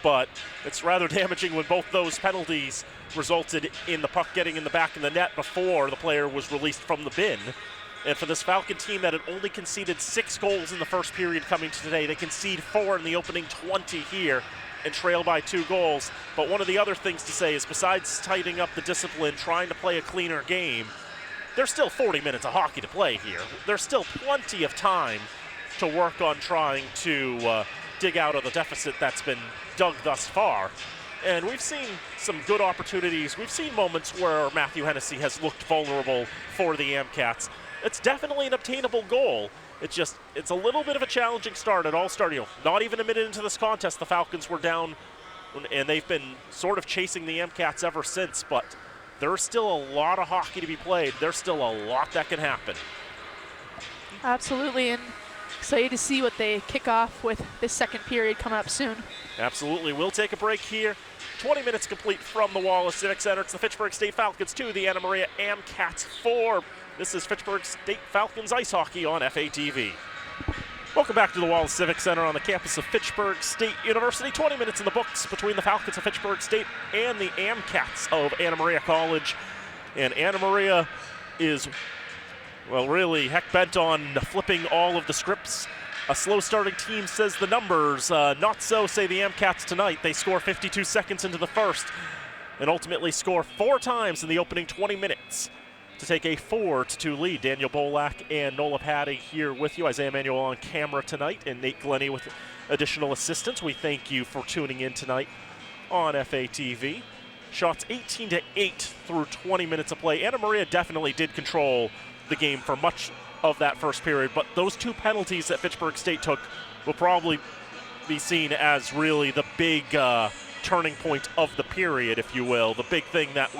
but it's rather damaging when both those penalties resulted in the puck getting in the back of the net before the player was released from the bin. And for this Falcon team that had only conceded 6 goals in the first period coming to today, they concede 4 in the opening 20 here and trail by 2 goals. But one of the other things to say is, besides tightening up the discipline, trying to play a cleaner game, there's still 40 minutes of hockey to play here. There's still plenty of time to work on trying to dig out of the deficit that's been dug thus far. And we've seen some good opportunities. We've seen moments where Matthew Hennessy has looked vulnerable for the AmCats. It's definitely an obtainable goal. It's a little bit of a challenging start. It all started, not even a minute into this contest, the Falcons were down, and they've been sort of chasing the AmCats ever since, but there's still a lot of hockey to be played. There's still a lot that can happen. Absolutely, and excited to see what they kick off with this second period coming up soon. Absolutely. We'll take a break here. 20 minutes complete from the Wallace Civic Center. It's the Fitchburg State Falcons 2, the Anna Maria AmCats 4. This is Fitchburg State Falcons Ice Hockey on FATV. Welcome back to the Wallace Civic Center on the campus of Fitchburg State University. 20 minutes in the books between the Falcons of Fitchburg State and the AmCats of Anna Maria College. And Anna Maria is, well, really heck-bent on flipping all of the scripts. A slow-starting team says the numbers. Not so, say the AmCats tonight. They score 52 seconds into the first and ultimately score 4 times in the opening 20 minutes to take a 4-2 lead. Daniel Bolak and Nola Patty here with you. Isaiah Manuel on camera tonight, and Nate Glennie with additional assistance. We thank you for tuning in tonight on FATV. Shots 18-8 through 20 minutes of play. Anna Maria definitely did control the game for much of that first period, but those 2 penalties that Fitchburg State took will probably be seen as really the big turning point of the period, if you will. The big thing that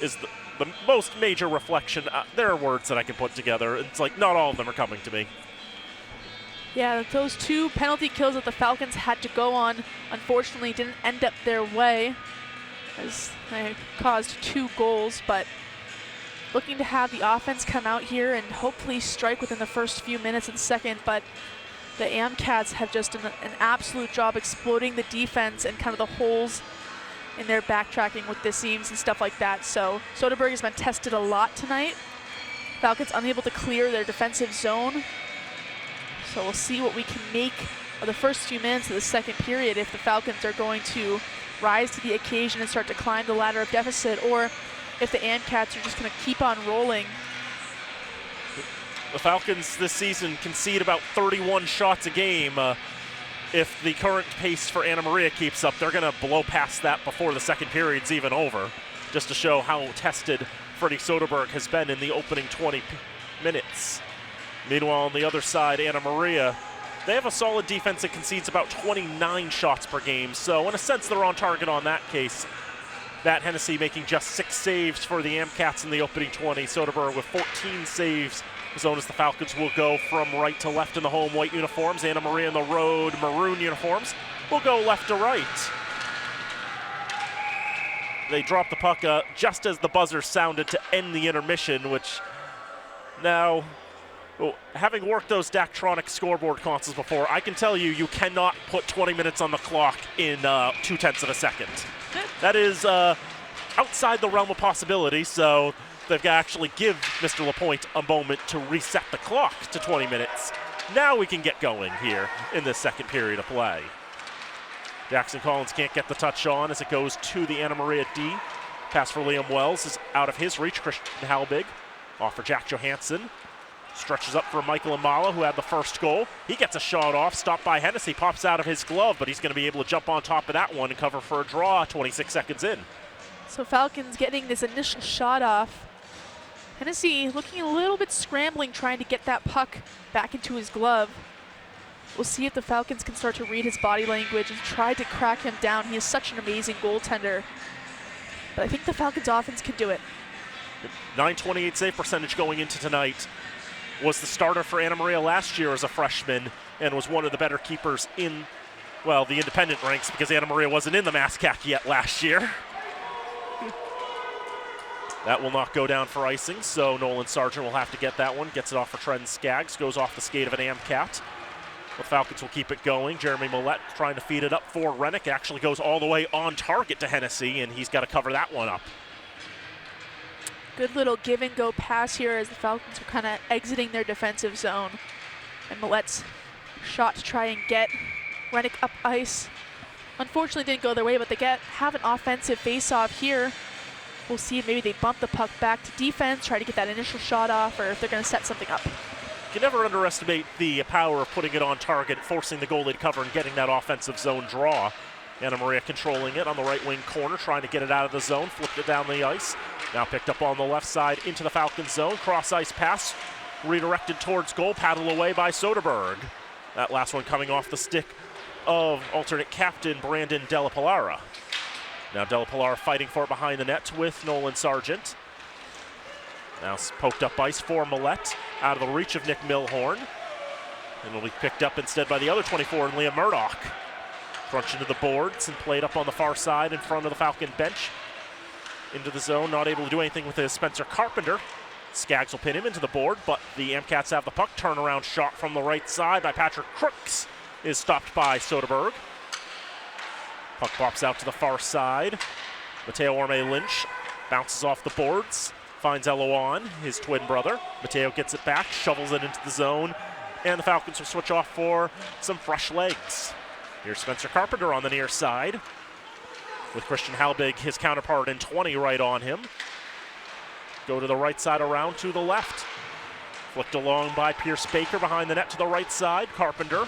is the most major reflection. There are words that I can put together. It's like not all of them are coming to me. Yeah, those 2 penalty kills that the Falcons had to go on, unfortunately, didn't end up their way, as they caused 2 goals, but looking to have the offense come out here and hopefully strike within the first few minutes of the second, but the AmCats have just done an absolute job exploiting the defense and kind of the holes in their backtracking with the seams and stuff like that. So Soderberg has been tested a lot tonight. Falcons unable to clear their defensive zone. So we'll see what we can make of the first few minutes of the second period, if the Falcons are going to rise to the occasion and start to climb the ladder of deficit, or if the AmCats are just going to keep on rolling. The Falcons this season concede about 31 shots a game. If the current pace for Anna Maria keeps up, they're going to blow past that before the second period's even over, just to show how tested Freddie Soderberg has been in the opening 20 minutes. Meanwhile, on the other side, Anna Maria, they have a solid defense that concedes about 29 shots per game, so in a sense they're on target on that case. Matt Hennessy making just 6 saves for the Amcats in the opening 20. Soderberg with 14 saves. As long as the Falcons will go from right to left in the home white uniforms. Anna Maria in the road maroon uniforms will go left to right. They drop the puck just as the buzzer sounded to end the intermission, which now, well, having worked those Daktronic scoreboard consoles before, I can tell you, you cannot put 20 minutes on the clock in 0.2 of a second. That is outside the realm of possibility, so they've got to actually give Mr. Lapointe a moment to reset the clock to 20 minutes. Now we can get going here in this second period of play. Jackson Collins can't get the touch on as it goes to the Anna Maria D. Pass for Liam Wells is out of his reach. Christian Halbig off for Jack Johansson. Stretches up for Michael Amala, who had the first goal. He gets a shot off, stopped by Hennessy, pops out of his glove, but he's going to be able to jump on top of that one and cover for a draw 26 seconds in. So Falcons getting this initial shot off. Hennessy looking a little bit scrambling, trying to get that puck back into his glove. We'll see if the Falcons can start to read his body language and try to crack him down. He is such an amazing goaltender. But I think the Falcons offense can do it. 928 save percentage going into tonight. Was the starter for Anna Maria last year as a freshman and was one of the better keepers in, well, the independent ranks because Anna Maria wasn't in the MASCAC yet last year. That will not go down for icing, so Nolan Sargent will have to get that one. Gets it off for Trent Skaggs, goes off the skate of an Amcat. The Falcons will keep it going. Jeremy Millette trying to feed it up for Rennick. Actually goes all the way on target to Hennessy, and he's got to cover that one up. Good little give and go pass here as the Falcons are kind of exiting their defensive zone. And Millette's shot to try and get Rennick up ice. Unfortunately didn't go their way, but they have an offensive face-off here. We'll see if maybe they bump the puck back to defense, try to get that initial shot off, or if they're going to set something up. You can never underestimate the power of putting it on target, forcing the goalie to cover and getting that offensive zone draw. Anna Maria controlling it on the right wing corner, trying to get it out of the zone, flipped it down the ice. Now picked up on the left side into the Falcons zone. Cross ice pass, redirected towards goal, paddled away by Soderberg. That last one coming off the stick of alternate captain Brandon Della Pilara. Now Della Pilara fighting for it behind the net with Nolan Sargent. Now poked up ice for Millette, out of the reach of Nick Milhorn. And will be picked up instead by the other 24 and Liam Murdoch. Crunch into the boards and played up on the far side in front of the Falcon bench. Into the zone, not able to do anything with his Spencer Carpenter. Skaggs will pin him into the board, but the Amcats have the puck. Turnaround shot from the right side by Patrick Crooks is stopped by Soderberg. Puck pops out to the far side. Mateo Orme Lynch bounces off the boards, finds Eloan, his twin brother. Mateo gets it back, shovels it into the zone, and the Falcons will switch off for some fresh legs. Here's Spencer Carpenter on the near side, with Christian Halbig, his counterpart, in 20 right on him. Go to the right side around to the left. Flicked along by Pierce Baker behind the net to the right side. Carpenter.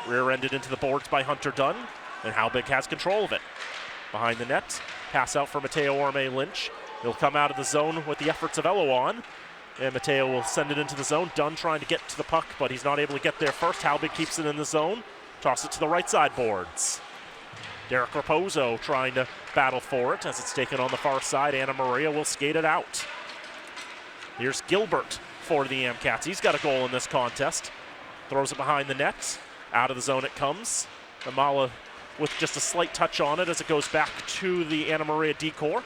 Rear-ended into the boards by Hunter Dunn, and Halbig has control of it. Behind the net, pass out for Mateo Orme Lynch. He'll come out of the zone with the efforts of Eloan, and Mateo will send it into the zone. Dunn trying to get to the puck, but he's not able to get there first. Halbig keeps it in the zone. Toss it to the right side boards. Derek Raposo trying to battle for it as it's taken on the far side. Anna Maria will skate it out. Here's Gilbert for the Amcats. He's got a goal in this contest. Throws it behind the net. Out of the zone it comes. Amala with just a slight touch on it as it goes back to the Anna Maria decor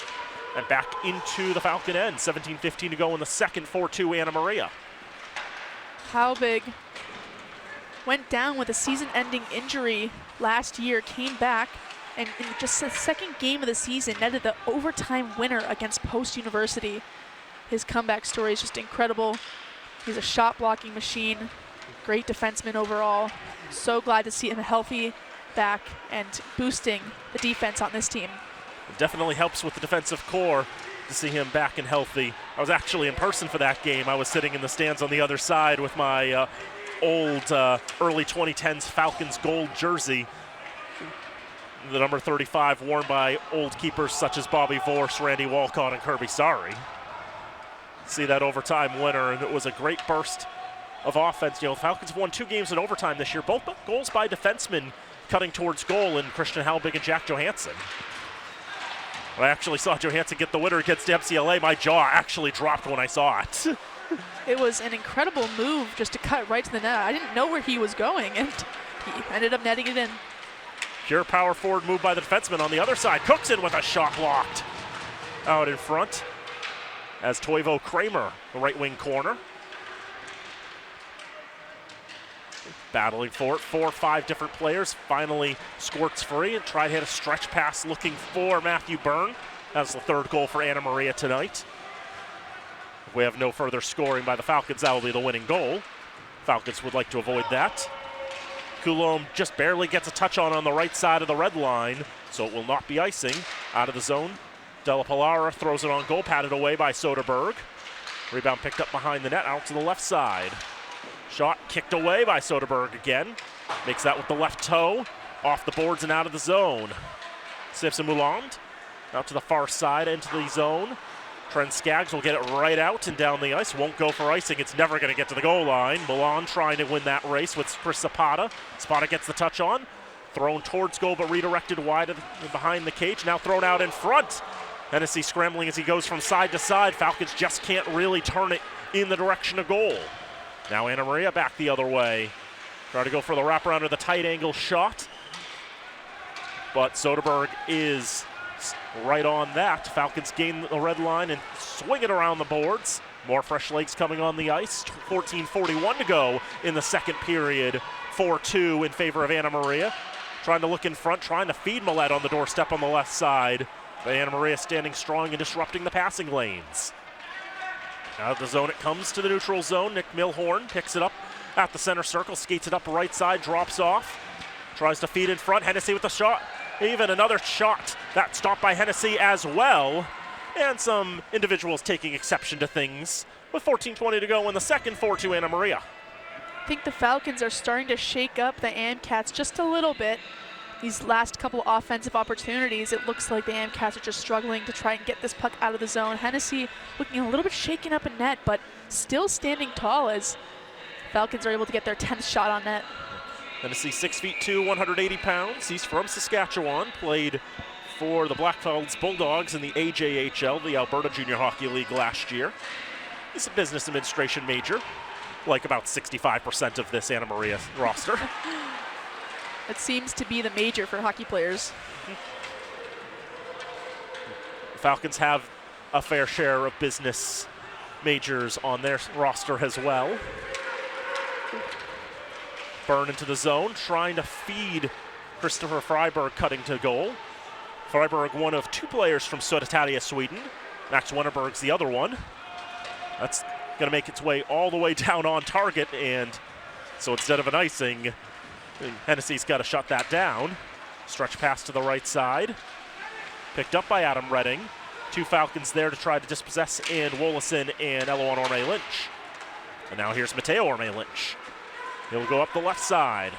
and back into the Falcon end. 17:15 to go in the second, 4-2 Anna Maria. Halbig went down with a season-ending injury last year, came back, and in just the second game of the season netted the overtime winner against Post University. His comeback story is just incredible. He's a shot-blocking machine, great defenseman overall. So glad to see him healthy back and boosting the defense on this team. It definitely helps with the defensive core to see him back and healthy. I was actually in person for that game. I was sitting in the stands on the other side with my old early 2010s Falcons gold jersey. The number 35 worn by old keepers such as Bobby Vorse, Randy Walcott, and Kirby Sari. See that overtime winner, and it was a great burst of offense. You know, the Falcons won 2 games in overtime this year, both goals by defensemen cutting towards goal in Christian Halbig and Jack Johansson. When I actually saw Johansson get the winner against MCLA, my jaw actually dropped when I saw it. It was an incredible move just to cut right to the net. I didn't know where he was going, and he ended up netting it in. Pure power forward move by the defenseman on the other side. Cookson with a shot blocked out in front as Toivo Kramer, the right wing corner. Battling for it, 4 or 5 different players. Finally squirts free and tried to hit a stretch pass looking for Matthew Byrne. That's the 3rd goal for Anna Maria tonight. If we have no further scoring by the Falcons, that will be the winning goal. Falcons would like to avoid that. Coulombe just barely gets a touch on the right side of the red line, so it will not be icing. Out of the zone, Della Pilara throws it on goal, patted away by Soderberg. Rebound picked up behind the net, out to the left side. Shot kicked away by Soderberg again. Makes that with the left toe. Off the boards and out of the zone. Simpson Mouland out to the far side into the zone. Trent Skaggs will get it right out and down the ice. Won't go for icing. It's never going to get to the goal line. Mouland trying to win that race with Chris Zapata. Zapata gets the touch on. Thrown towards goal but redirected wide behind the cage. Now thrown out in front. Hennessy scrambling as he goes from side to side. Falcons just can't really turn it in the direction of goal. Now Anna Maria back the other way. Try to go for the wraparound of the tight angle shot. But Soderberg is right on that. Falcons gain the red line and swing it around the boards. More fresh legs coming on the ice. 14:41 to go in the second period. 4-2 in favor of Anna Maria. Trying to look in front, trying to feed Millette on the doorstep on the left side. But Anna Maria standing strong and disrupting the passing lanes. Out of the zone it comes to the neutral zone. Nick Milhorn picks it up at the center circle, skates it up right side, drops off. Tries to feed in front. Hennessy with the shot. Even another shot that stopped by Hennessy as well. And some individuals taking exception to things. With 14:20 to go in the second, 4-2 Anna Maria. I think the Falcons are starting to shake up the AmCats just a little bit. These last couple offensive opportunities, it looks like the AmCats are just struggling to try and get this puck out of the zone. Hennessy looking a little bit shaken up in net, but still standing tall as Falcons are able to get their 10th shot on net. Hennessy 6'2", 180 pounds. He's from Saskatchewan, played for the Blackfelds Bulldogs in the AJHL, the Alberta Junior Hockey League last year. He's a business administration major, like about 65% of this Anna Maria roster. It seems to be the major for hockey players. The Falcons have a fair share of business majors on their roster as well. Burn into the zone, trying to feed Christopher Freiberg cutting to goal. Freiberg, one of 2 players from Södertälje, Sweden. Max Wennerberg's the other one. That's going to make its way all the way down on target, and so instead of an icing, Hennessy's got to shut that down. Stretch pass to the right side. Picked up by Adam Redding. 2 Falcons there to try to dispossess, and Wollasson and Eloan Orme-Lynch. And now here's Mateo Orme-Lynch. He'll go up the left side.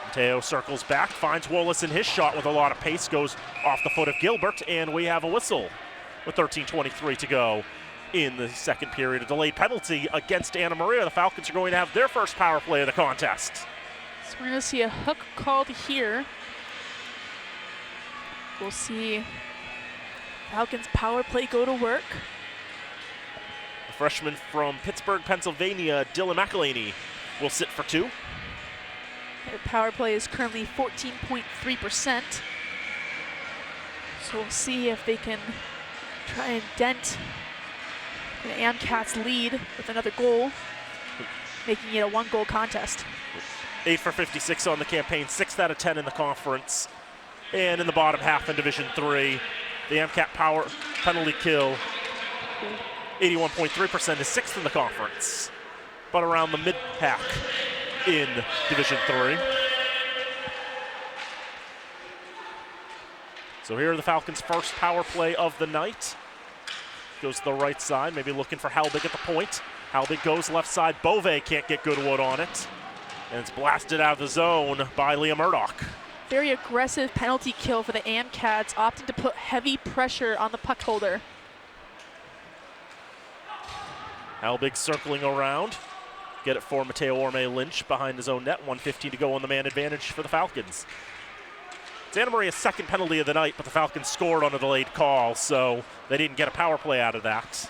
Mateo circles back, finds Wollasson. His shot with a lot of pace goes off the foot of Gilbert, and we have a whistle with 13:23 to go in the second period. A delayed penalty against Anna Maria. The Falcons are going to have their first power play of the contest. So we're going to see a hook called here. We'll see Falcons power play go to work. A freshman from Pittsburgh, Pennsylvania, Dylan McElhaney, will sit for 2. Their power play is currently 14.3%. So we'll see if they can try and dent the AmCats lead with another goal, making it a 1-goal contest. 8 for 56 on the campaign, 6 out of 10 in the conference. And in the bottom half in Division 3, the AmCat power penalty kill, 81.3%, is 6th in the conference, but around the mid-pack in Division 3. So here are the Falcons' first power play of the night. Goes to the right side, maybe looking for Halbig at the point. Halbig goes left side. Bove can't get Goodwood on it. And it's blasted out of the zone by Leah Murdoch. Very aggressive penalty kill for the AmCats, opting to put heavy pressure on the puck holder. Halbig circling around. Get it for Mateo Orme-Lynch behind his own net. 1:15 to go on the man advantage for the Falcons. It's It's Anna Maria's second penalty of the night, but the Falcons scored on a delayed call, so they didn't get a power play out of that.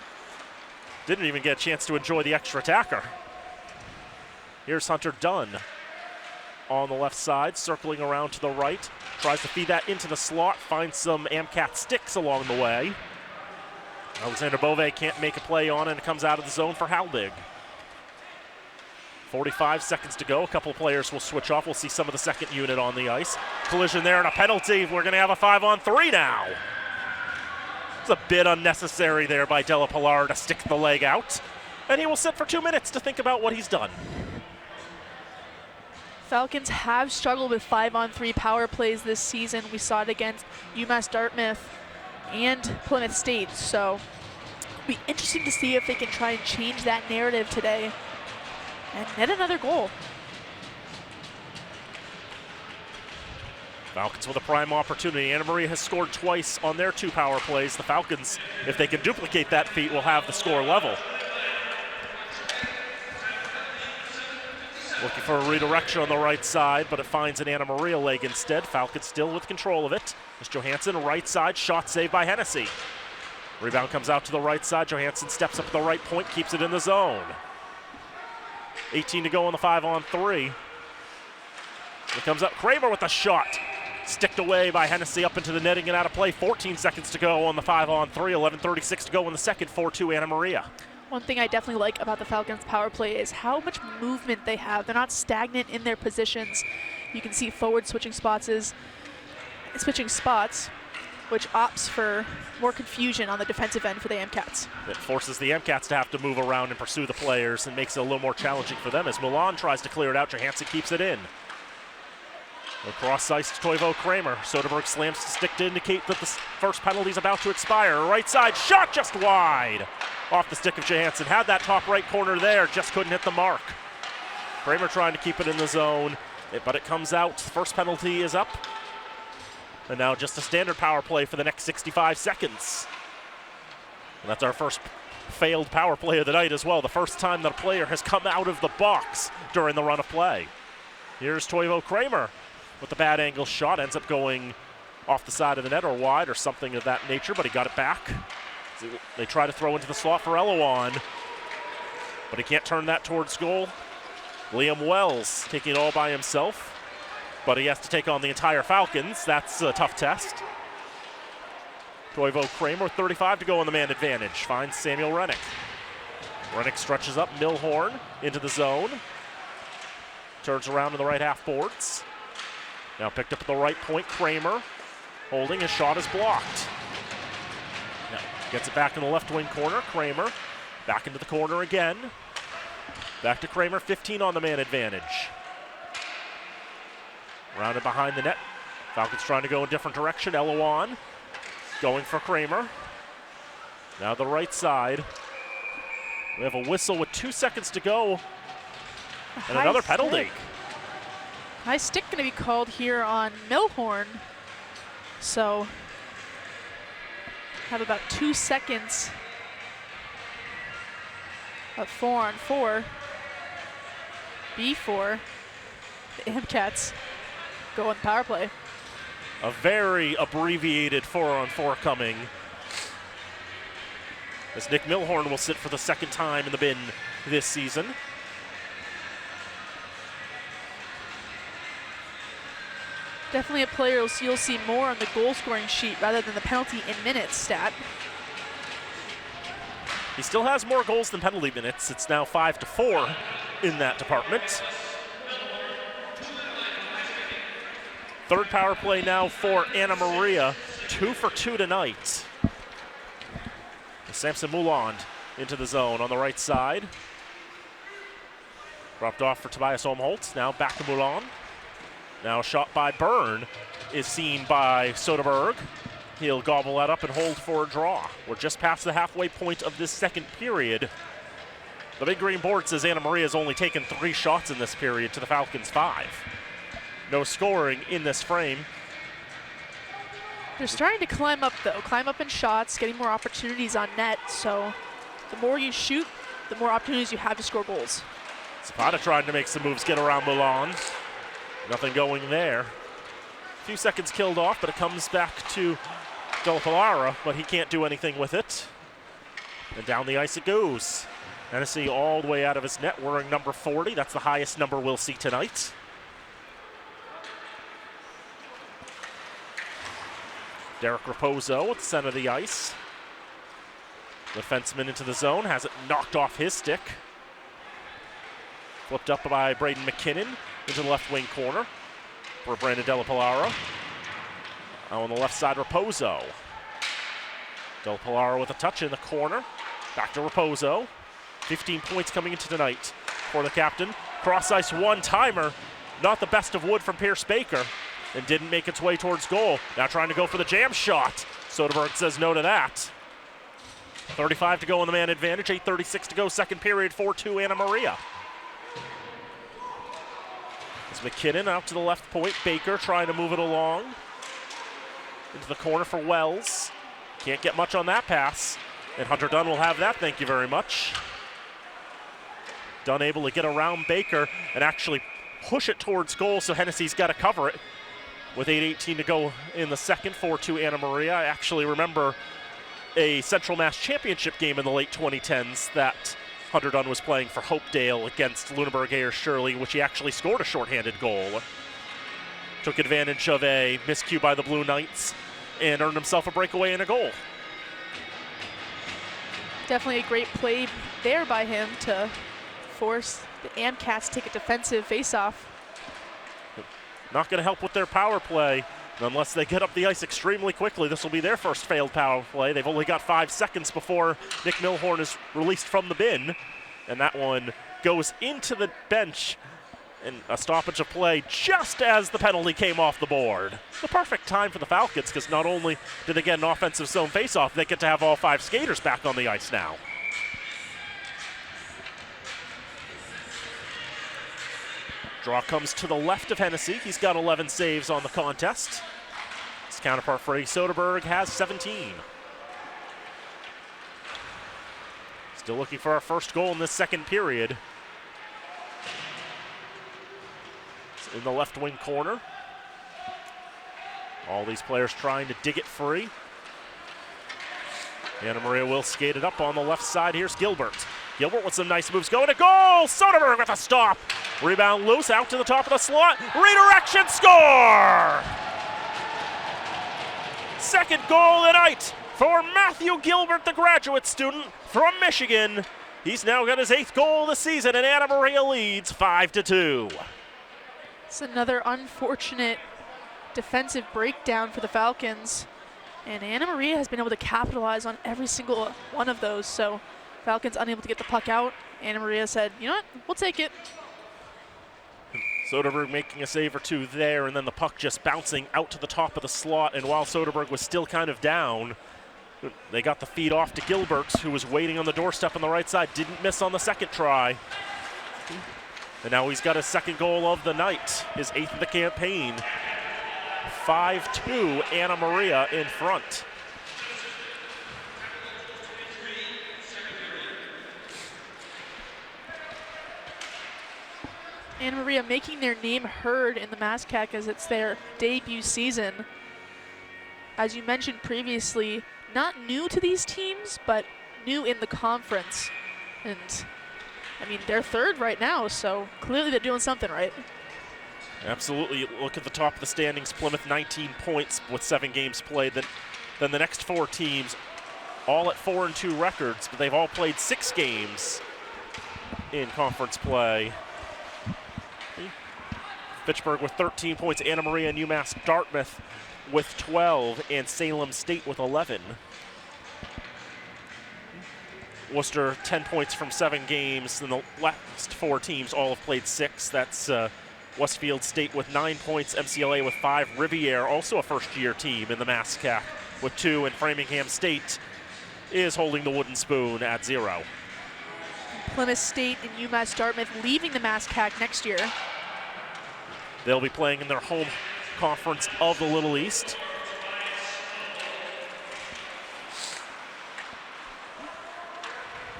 Didn't even get a chance to enjoy the extra attacker. Here's Hunter Dunn on the left side, circling around to the right. Tries to feed that into the slot, finds some AMCAT sticks along the way. Alexander Bove can't make a play on it, and it comes out of the zone for Halbig. 45 seconds to go. A couple of players will switch off. We'll see some of the second unit on the ice. Collision there and a penalty. We're going to have a 5-on-3 now. It's a bit unnecessary there by Della Pilar to stick the leg out. And he will sit for 2 minutes to think about what he's done. Falcons have struggled with 5-on-3 power plays this season. We saw it against UMass Dartmouth and Plymouth State. So it'll be interesting to see if they can try and change that narrative today and net another goal. Falcons with a prime opportunity. Anna Maria has scored twice on their 2 power plays. The Falcons, if they can duplicate that feat, will have the score level. Looking for a redirection on the right side, but it finds an Anna Maria leg instead. Falcons still with control of it. As Johansson, right side, shot saved by Hennessy. Rebound comes out to the right side. Johansson steps up to the right point, keeps it in the zone. 18 to go on the 5-on-3. Here comes up Kramer with a shot. Sticked away by Hennessy up into the netting and out of play. 14 seconds to go on the 5-on-3. 11:36 to go in the second. 4-2 Anna Maria. One thing I definitely like about the Falcons' power play is how much movement they have. They're not stagnant in their positions. You can see forward switching spots, which opts for more confusion on the defensive end for the AMCATs. It forces the AMCATs to have to move around and pursue the players and makes it a little more challenging for them as Milan tries to clear it out. Johansson keeps it in. Across ice to Toivo Kramer. Soderberg slams the stick to indicate that the first penalty is about to expire. Right side shot just wide. Off the stick of Johansson. Had that top right corner there, just couldn't hit the mark. Kramer trying to keep it in the zone, but it comes out. First penalty is up. And now just a standard power play for the next 65 seconds. And that's our first failed power play of the night as well. The first time that a player has come out of the box during the run of play. Here's Toivo Kramer with the bad angle shot. Ends up going off the side of the net or wide or something of that nature, but he got it back. They try to throw into the slot for Elowan, but he can't turn that towards goal. Liam Wells taking it all by himself, but he has to take on the entire Falcons. That's a tough test. Toivo Kramer, 35 to go on the man advantage. Finds Samuel Rennick. Rennick stretches up, Milhorn into the zone. Turns around to the right half boards. Now picked up at the right point, Kramer. Holding, his shot is blocked. Now gets it back in the left wing corner, Kramer. Back into the corner again. Back to Kramer, 15 on the man advantage. Rounded behind the net. Falcons trying to go in a different direction. Elowan going for Kramer. Now the right side. We have a whistle with 2 seconds to go. And another penalty. High stick going to be called here on Milhorn. So have about 2 seconds of 4-on-4 before the AMCATs go on power play. A very abbreviated 4-on-4 coming. As Nick Milhorn will sit for the second time in the bin this season. Definitely a player you'll see more on the goal scoring sheet rather than the penalty in minutes stat. He still has more goals than penalty minutes. It's now 5-4 in that department. Third power play now for Anna Maria. 2 for 2 tonight. Samson Mouland into the zone on the right side. Dropped off for Tobias Olmholtz. Now back to Mouland. Now a shot by Byrne is seen by Soderberg. He'll gobble that up and hold for a draw. We're just past the halfway point of this second period. The big green board says Anna Maria has only taken 3 shots in this period to the Falcons' 5. No scoring in this frame. They're starting to climb up though, climb up in shots, getting more opportunities on net. So the more you shoot, the more opportunities you have to score goals. Zapata trying to make some moves, get around Milan. Nothing going there. few seconds killed off, but it comes back to Della Pilara, but he can't do anything with it. And down the ice it goes. Hennessy all the way out of his net, wearing number 40. That's the highest number we'll see tonight. Derek Raposo at the center of the ice. Defenseman into the zone, has it knocked off his stick. Flipped up by Braden McKinnon into the left wing corner for Brandon Della Pilara. Now on the left side, Raposo. Della Pilara with a touch in the corner. Back to Raposo. 15 points coming into tonight for the captain. Cross ice one-timer. Not the best of wood from Pierce Baker, and didn't make its way towards goal. Now trying to go for the jam shot. Soderberg says no to that. 35 to go on the man advantage, 8:36 to go, second period, 4-2 Anna Maria. It's McKinnon out to the left point. Baker trying to move it along. Into the corner for Wells. Can't get much on that pass. And Hunter Dunn will have that, thank you very much. Dunn able to get around Baker and actually push it towards goal, so Hennessy's got to cover it. With 8:18 to go in the second, 4-2 Anna Maria. I actually remember a Central Mass Championship game in the late 2010s that Hunter Dunn was playing for Hopedale against Lunenburg Ayers Shirley, which he actually scored a shorthanded goal. Took advantage of a miscue by the Blue Knights and earned himself a breakaway and a goal. Definitely a great play there by him to force the Amcats to take a defensive faceoff. Not going to help with their power play unless they get up the ice extremely quickly. This will be their first failed power play. They've only got 5 seconds before Nick Milhorn is released from the bin. And that one goes into the bench, and a stoppage of play just as the penalty came off the board. The perfect time for the Falcons, because not only do they get an offensive zone faceoff, they get to have all 5 skaters back on the ice now. Draw comes to the left of Hennessy. He's got 11 saves on the contest. His counterpart, Freddie Soderberg, has 17. Still looking for our first goal in this second period. It's in the left wing corner. All these players trying to dig it free. Anna Maria will skate it up on the left side. Here's Gilbert. Gilbert with some nice moves, going to goal! Soderberg with a stop. Rebound loose, out to the top of the slot. Redirection, score! Second goal of the night for Matthew Gilbert, the graduate student from Michigan. He's now got his 8th goal of the season, and Anna Maria leads 5-2. It's another unfortunate defensive breakdown for the Falcons. And Anna Maria has been able to capitalize on every single one of those. So Falcons unable to get the puck out. Anna Maria said, you know what, we'll take it. Soderberg making a save or two there, and then the puck just bouncing out to the top of the slot. And while Soderberg was still kind of down, they got the feed off to Gilbert, who was waiting on the doorstep on the right side. Didn't miss on the second try. And now he's got his second goal of the night, his 8th of the campaign. 5-2, Anna Maria in front. Anna Maria making their name heard in the MASCAC as it's their debut season. As you mentioned previously, not new to these teams, but new in the conference. And I mean, they're 3rd right now, so clearly they're doing something right. Absolutely. Look at the top of the standings. Plymouth 19 points with 7 games played. Then the next 4 teams, all at 4-2 records, but they've all played 6 games in conference play. Fitchburg with 13 points, Anna Maria and UMass Dartmouth with 12, and Salem State with 11. Worcester 10 points from 7 games, and the last 4 teams all have played 6. That's Westfield State with 9 points, MCLA with 5, Riviere, also a first-year team in the MASCAC with 2, and Framingham State is holding the wooden spoon at 0. Plymouth State and UMass Dartmouth leaving the MASCAC next year. They'll be playing in their home conference of the Little East.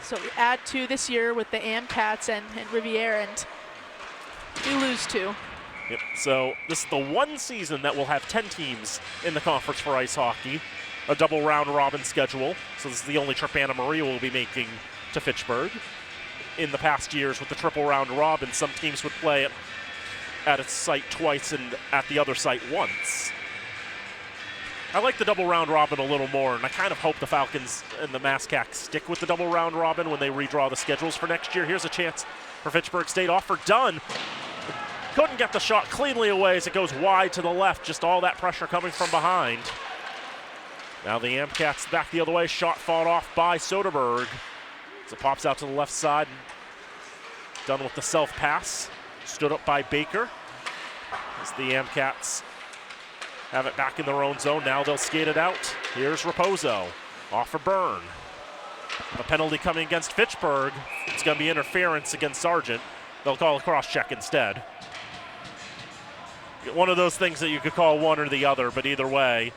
So we add 2 this year with the Amcats and Riviere, and we lose 2. Yep. So this is the one season that will have 10 teams in the conference for ice hockey, a double round robin schedule. So this is the only trip Anna Maria will be making to Fitchburg. In the past years with the triple round robin, some teams would play it at its site twice and at the other site once. I like the double round robin a little more, and I kind of hope the Falcons and the Mascacs stick with the double round robin when they redraw the schedules for next year. Here's a chance for Fitchburg State, off for Dunn. Couldn't get the shot cleanly away as it goes wide to the left, just all that pressure coming from behind. Now the Amcats back the other way, shot fought off by Soderberg. So it pops out to the left side, done with the self pass. Stood up by Baker as the Amcats have it back in their own zone. Now they'll skate it out. Here's Raposo, off for Byrne. A penalty coming against Fitchburg. It's going to be interference against Sargent. They'll call a cross-check instead. One of those things that you could call one or the other, but either way,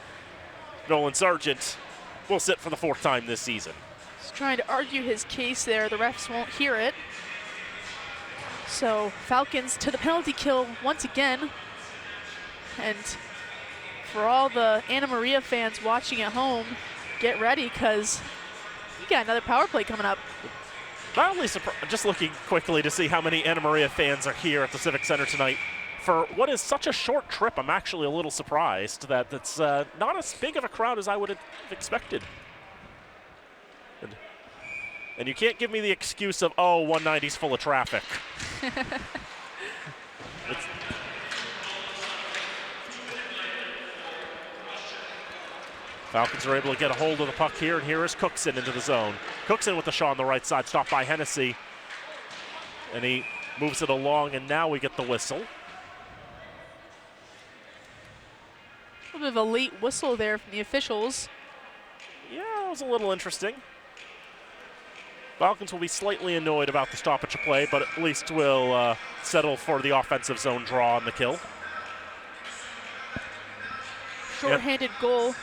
Nolan Sargent will sit for the 4th time this season. He's trying to argue his case there. The refs won't hear it. So Falcons to the penalty kill once again. And for all the Anna Maria fans watching at home, get ready because you got another power play coming up. Not only just looking quickly to see how many Anna Maria fans are here at the Civic Center tonight. For what is such a short trip, I'm actually a little surprised that it's not as big of a crowd as I would have expected. And you can't give me the excuse of, oh, 190's full of traffic. Falcons are able to get a hold of the puck here, and here is Cookson into the zone. Cookson with the shot on the right side, stopped by Hennessy. And he moves it along, and now we get the whistle. A little bit of a late whistle there from the officials. Yeah, it was a little interesting. Falcons will be slightly annoyed about the stoppage of play, but at least will settle for the offensive zone draw on the kill. Short-handed goal,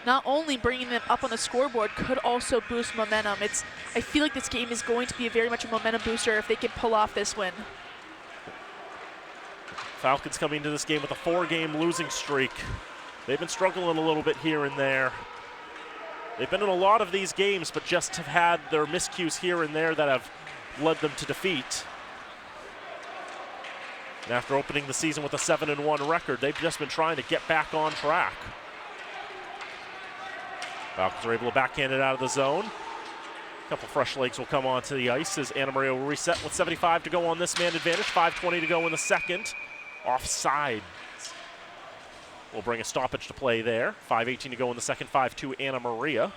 not only bringing them up on the scoreboard, could also boost momentum. I feel like this game is going to be very much a momentum booster if they can pull off this win. Falcons coming into this game with a 4-game losing streak. They've been struggling a little bit here and there. They've been in a lot of these games, but just have had their miscues here and there that have led them to defeat. And after opening the season with a 7-1 record, they've just been trying to get back on track. Falcons are able to backhand it out of the zone. A couple fresh legs will come onto the ice as Anna Maria will reset with 75 to go on this man advantage, 5:20 to go in the second. Offside. We'll bring a stoppage to play there. 5:18 to go in the second, 5-2 Anna Maria.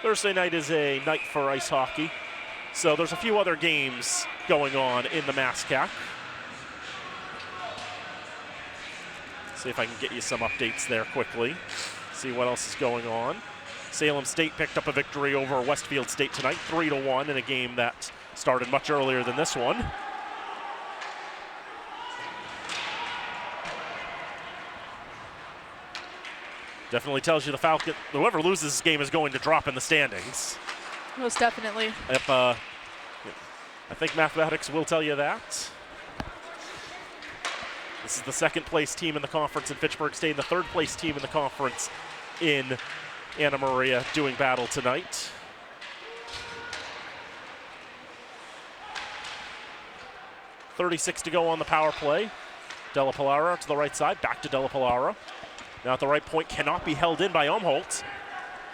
Thursday night is a night for ice hockey. So there's a few other games going on in the MASCAC. See if I can get you some updates there quickly. See what else is going on. Salem State picked up a victory over Westfield State tonight, 3-1 in a game that started much earlier than this one. Definitely tells you the Falcon, whoever loses this game is going to drop in the standings. Most definitely. I think mathematics will tell you that. This is the 2nd place team in the conference in Fitchburg State, and the 3rd place team in the conference in Anna Maria doing battle tonight. .36 to go on the power play. Della Pilara to the right side, back to Della Pilara. Now at the right point, cannot be held in by Umholtz.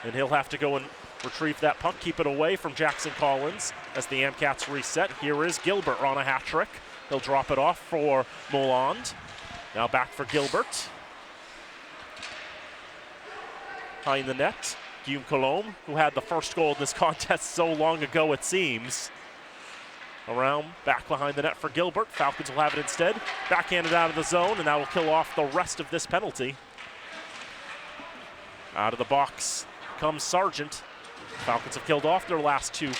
And he'll have to go and retrieve that puck, keep it away from Jackson Collins as the Amcats reset. Here is Gilbert on a hat trick. He'll drop it off for Moland. Now back for Gilbert. Behind the net, Guillaume Colombe, who had the first goal in this contest so long ago it seems. Around, back behind the net for Gilbert. Falcons will have it instead. Backhanded out of the zone, and that will kill off the rest of this penalty. Out of the box comes Sargent. Falcons have killed off their last 2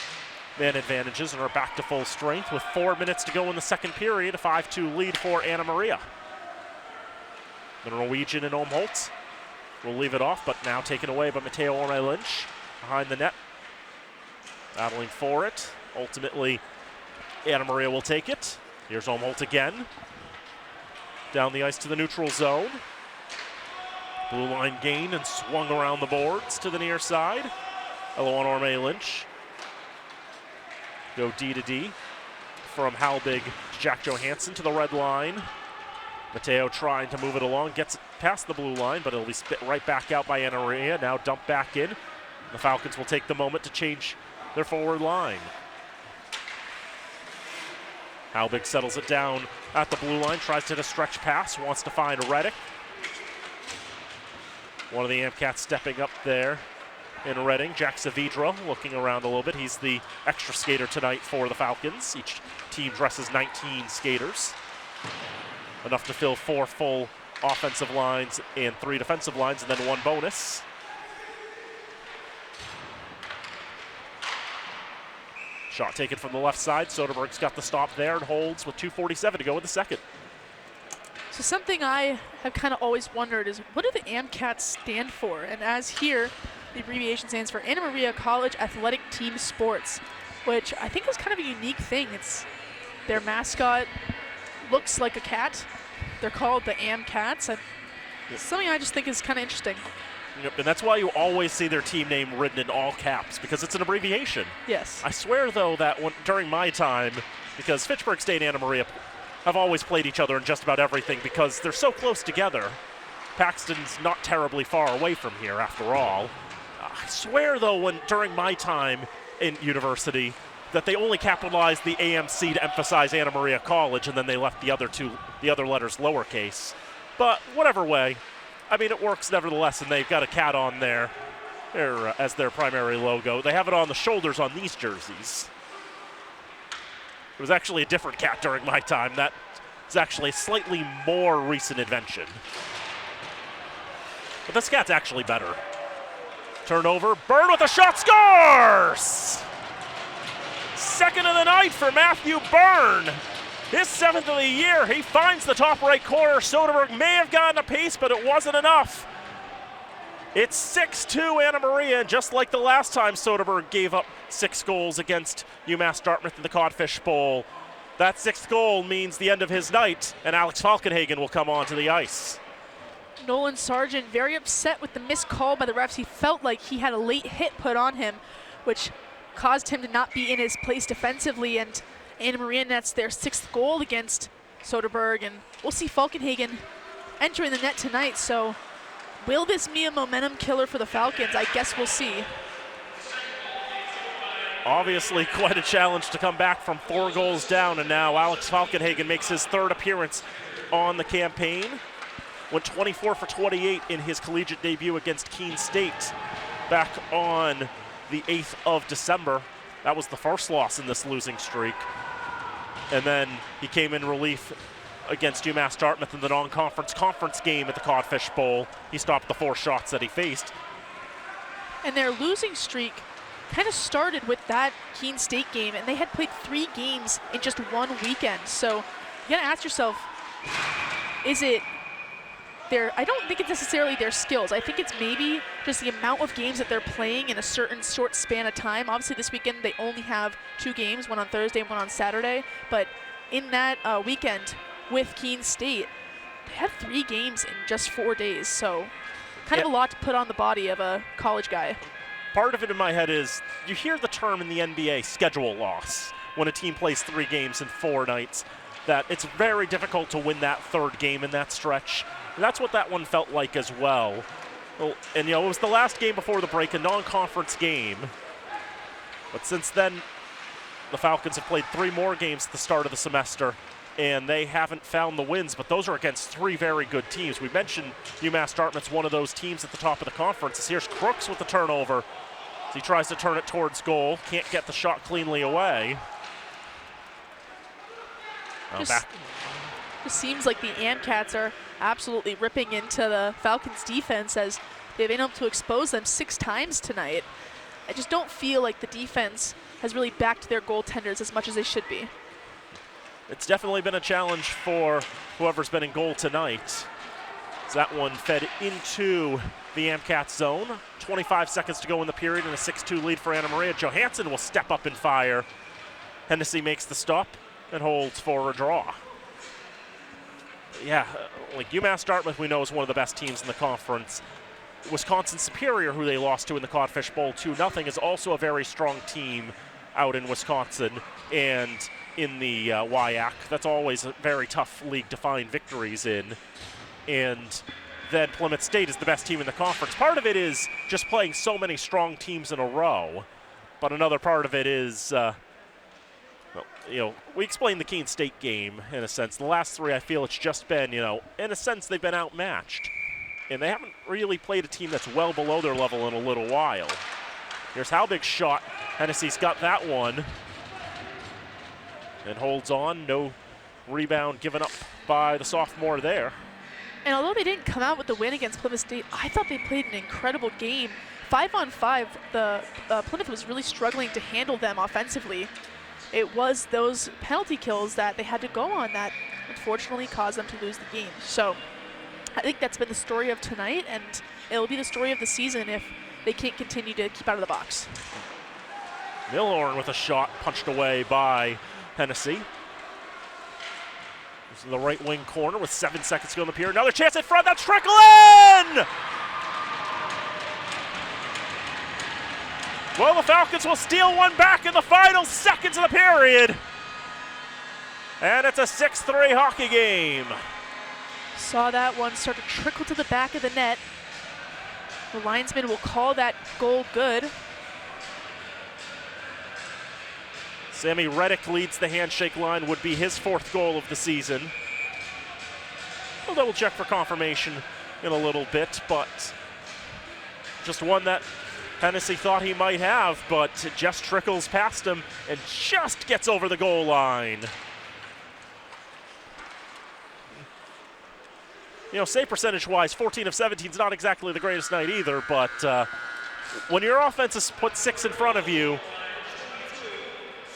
man advantages and are back to full strength with 4 minutes to go in the second period. A 5-2 lead for Anna Maria. The Norwegian and Umholtz will leave it off, but now taken away by Mateo Orme Lynch behind the net. Battling for it. Ultimately Anna Maria will take it. Here's Olmholt again. Down the ice to the neutral zone. Blue line gain and swung around the boards to the near side. Eleanor May Lynch. Go D to D from Halbig to Jack Johansson to the red line. Mateo trying to move it along, gets it past the blue line, but it'll be spit right back out by Anna Maria. Now dumped back in. The Falcons will take the moment to change their forward line. Halbig settles it down at the blue line, tries to hit a stretch pass, wants to find Reddick. One of the Amcats stepping up there in Reading. Jack Savidra looking around a little bit. He's the extra skater tonight for the Falcons. Each team dresses 19 skaters. Enough to fill 4 full offensive lines and 3 defensive lines, and then 1 bonus. Shot taken from the left side. Soderberg's got the stop there and holds with 2:47 to go in the second. So something I have kind of always wondered is, what do the AMCATs stand for? And as here, the abbreviation stands for Anna Maria College Athletic Team Sports, which I think is kind of a unique thing. It's their mascot looks like a cat. They're called the AMCATs. Something I just think is kind of interesting. Yep, and that's why you always see their team name written in all caps, because it's an abbreviation. Yes. I swear, though, that during my time, because Fitchburg State and Anna Maria have always played each other in just about everything because they're so close together. Paxton's not terribly far away from here, after all. I swear, though, during my time in university, that they only capitalized the AMC to emphasize Anna Maria College, and then they left the other letters lowercase. But whatever way, I mean, it works nevertheless, and they've got a cat on there as their primary logo. They have it on the shoulders on these jerseys. It was actually a different cat during my time. That is actually a slightly more recent invention. But this cat's actually better. Turnover, Byrne with a shot, scores! Second of the night for Matthew Byrne. His 7th of the year. He finds the top right corner. Soderberg may have gotten a piece, but it wasn't enough. It's 6-2 Anna Maria, and just like the last time Soderberg gave up 6 goals against UMass Dartmouth in the Codfish Bowl. That 6th goal means the end of his night, and Alex Falkenhagen will come onto the ice. Nolan Sargent very upset with the missed call by the refs. He felt like he had a late hit put on him, which caused him to not be in his place defensively, and Anna Maria nets their 6th goal against Soderberg, and we'll see Falkenhagen entering the net tonight. So will this be a momentum killer for the Falcons? I guess we'll see. Obviously quite a challenge to come back from 4 goals down, and now Alex Falkenhagen makes his 3rd appearance on the campaign. Went 24 for 28 in his collegiate debut against Keene State back on the 8th of December. That was the first loss in this losing streak. And then he came in relief against UMass Dartmouth in the non-conference game at the Codfish Bowl. He stopped the 4 shots that he faced. And their losing streak kind of started with that Keene State game, and they had played 3 games in just 1 weekend. So you gotta ask yourself, is it I don't think it's necessarily their skills. I think it's maybe just the amount of games that they're playing in a certain short span of time. Obviously this weekend they only have 2 games, one on Thursday and one on Saturday. But in that weekend with Keene State, they had 3 games in just 4 days. So kind of a lot to put on the body of a college guy. Part of it in my head is, you hear the term in the NBA, schedule loss, when a team plays 3 games in 4 nights, that it's very difficult to win that 3rd game in that stretch. And that's what that one felt like as well. And, it was the last game before the break, a non-conference game. But since then, the Falcons have played 3 more games at the start of the semester, and they haven't found the wins, but those are against 3 very good teams. We mentioned UMass Dartmouth's one of those teams at the top of the conference. Here's Crooks with the turnover. As he tries to turn it towards goal. Can't get the shot cleanly away. It seems like the AMCATs are absolutely ripping into the Falcons defense as they've been able to expose them 6 times tonight. I just don't feel like the defense has really backed their goaltenders as much as they should be. It's definitely been a challenge for whoever's been in goal tonight. As that one fed into the AMCAT zone. 25 seconds to go in the period and a 6-2 lead for Anna Maria. Johansson will step up and fire. Hennessy makes the stop and holds for a draw. Yeah, like UMass Dartmouth we know is one of the best teams in the conference. Wisconsin Superior, who they lost to in the Codfish Bowl 2-0, is also a very strong team out in Wisconsin and in the WIAC. That's always a very tough league to find victories in. And then Plymouth State is the best team in the conference. Part of it is just playing so many strong teams in a row, but another part of it is, we explained the Keene State game in a sense. The last three, I feel it's just been, in a sense, they've been outmatched. And they haven't really played a team that's well below their level in a little while. Here's Halbig's shot. Hennessy's got that one. And holds on. No rebound given up by the sophomore there. And although they didn't come out with the win against Plymouth State, I thought they played an incredible game. 5-on-5, the Plymouth was really struggling to handle them offensively. It was those penalty kills that they had to go on that unfortunately caused them to lose the game. So I think that's been the story of tonight, and it'll be the story of the season if they can't continue to keep out of the box. Milhorn with a shot punched away by Hennessy. This is the right wing corner with 7 seconds to go in the period. Another chance in front, that's Strickland! Well, the Falcons will steal one back in the final seconds of the period. And it's a 6-3 hockey game. Saw that one start to trickle to the back of the net. The linesman will call that goal good. Sammy Reddick leads the handshake line, would be his 4th goal of the season. We'll double check for confirmation in a little bit, but just one that Hennessy thought he might have, but it just trickles past him and just gets over the goal line. Save percentage-wise, 14 of 17 is not exactly the greatest night either, but when your offense has put 6 in front of you,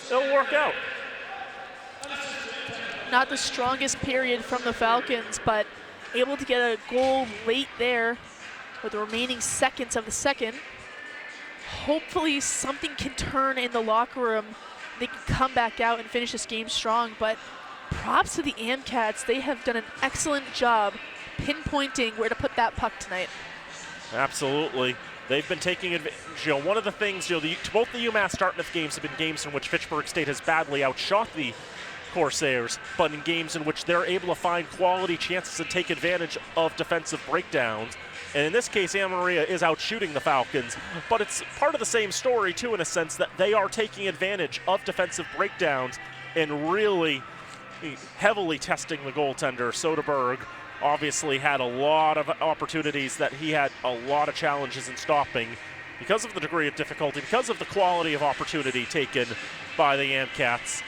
it'll work out. Not the strongest period from the Falcons, but able to get a goal late there with the remaining seconds of the second. Hopefully something can turn in the locker room. They can come back out and finish this game strong, but props to the AmCats. They have done an excellent job pinpointing where to put that puck tonight. Absolutely. They've been taking advantage. One of the things, both the UMass Dartmouth games have been games in which Fitchburg State has badly outshot the Corsairs, but in games in which they're able to find quality chances to take advantage of defensive breakdowns. And in this case, Anna Maria is outshooting the Falcons, but it's part of the same story too, in a sense that they are taking advantage of defensive breakdowns and really heavily testing the goaltender. Soderberg obviously had a lot of opportunities that he had a lot of challenges in stopping because of the degree of difficulty, because of the quality of opportunity taken by the AmCats.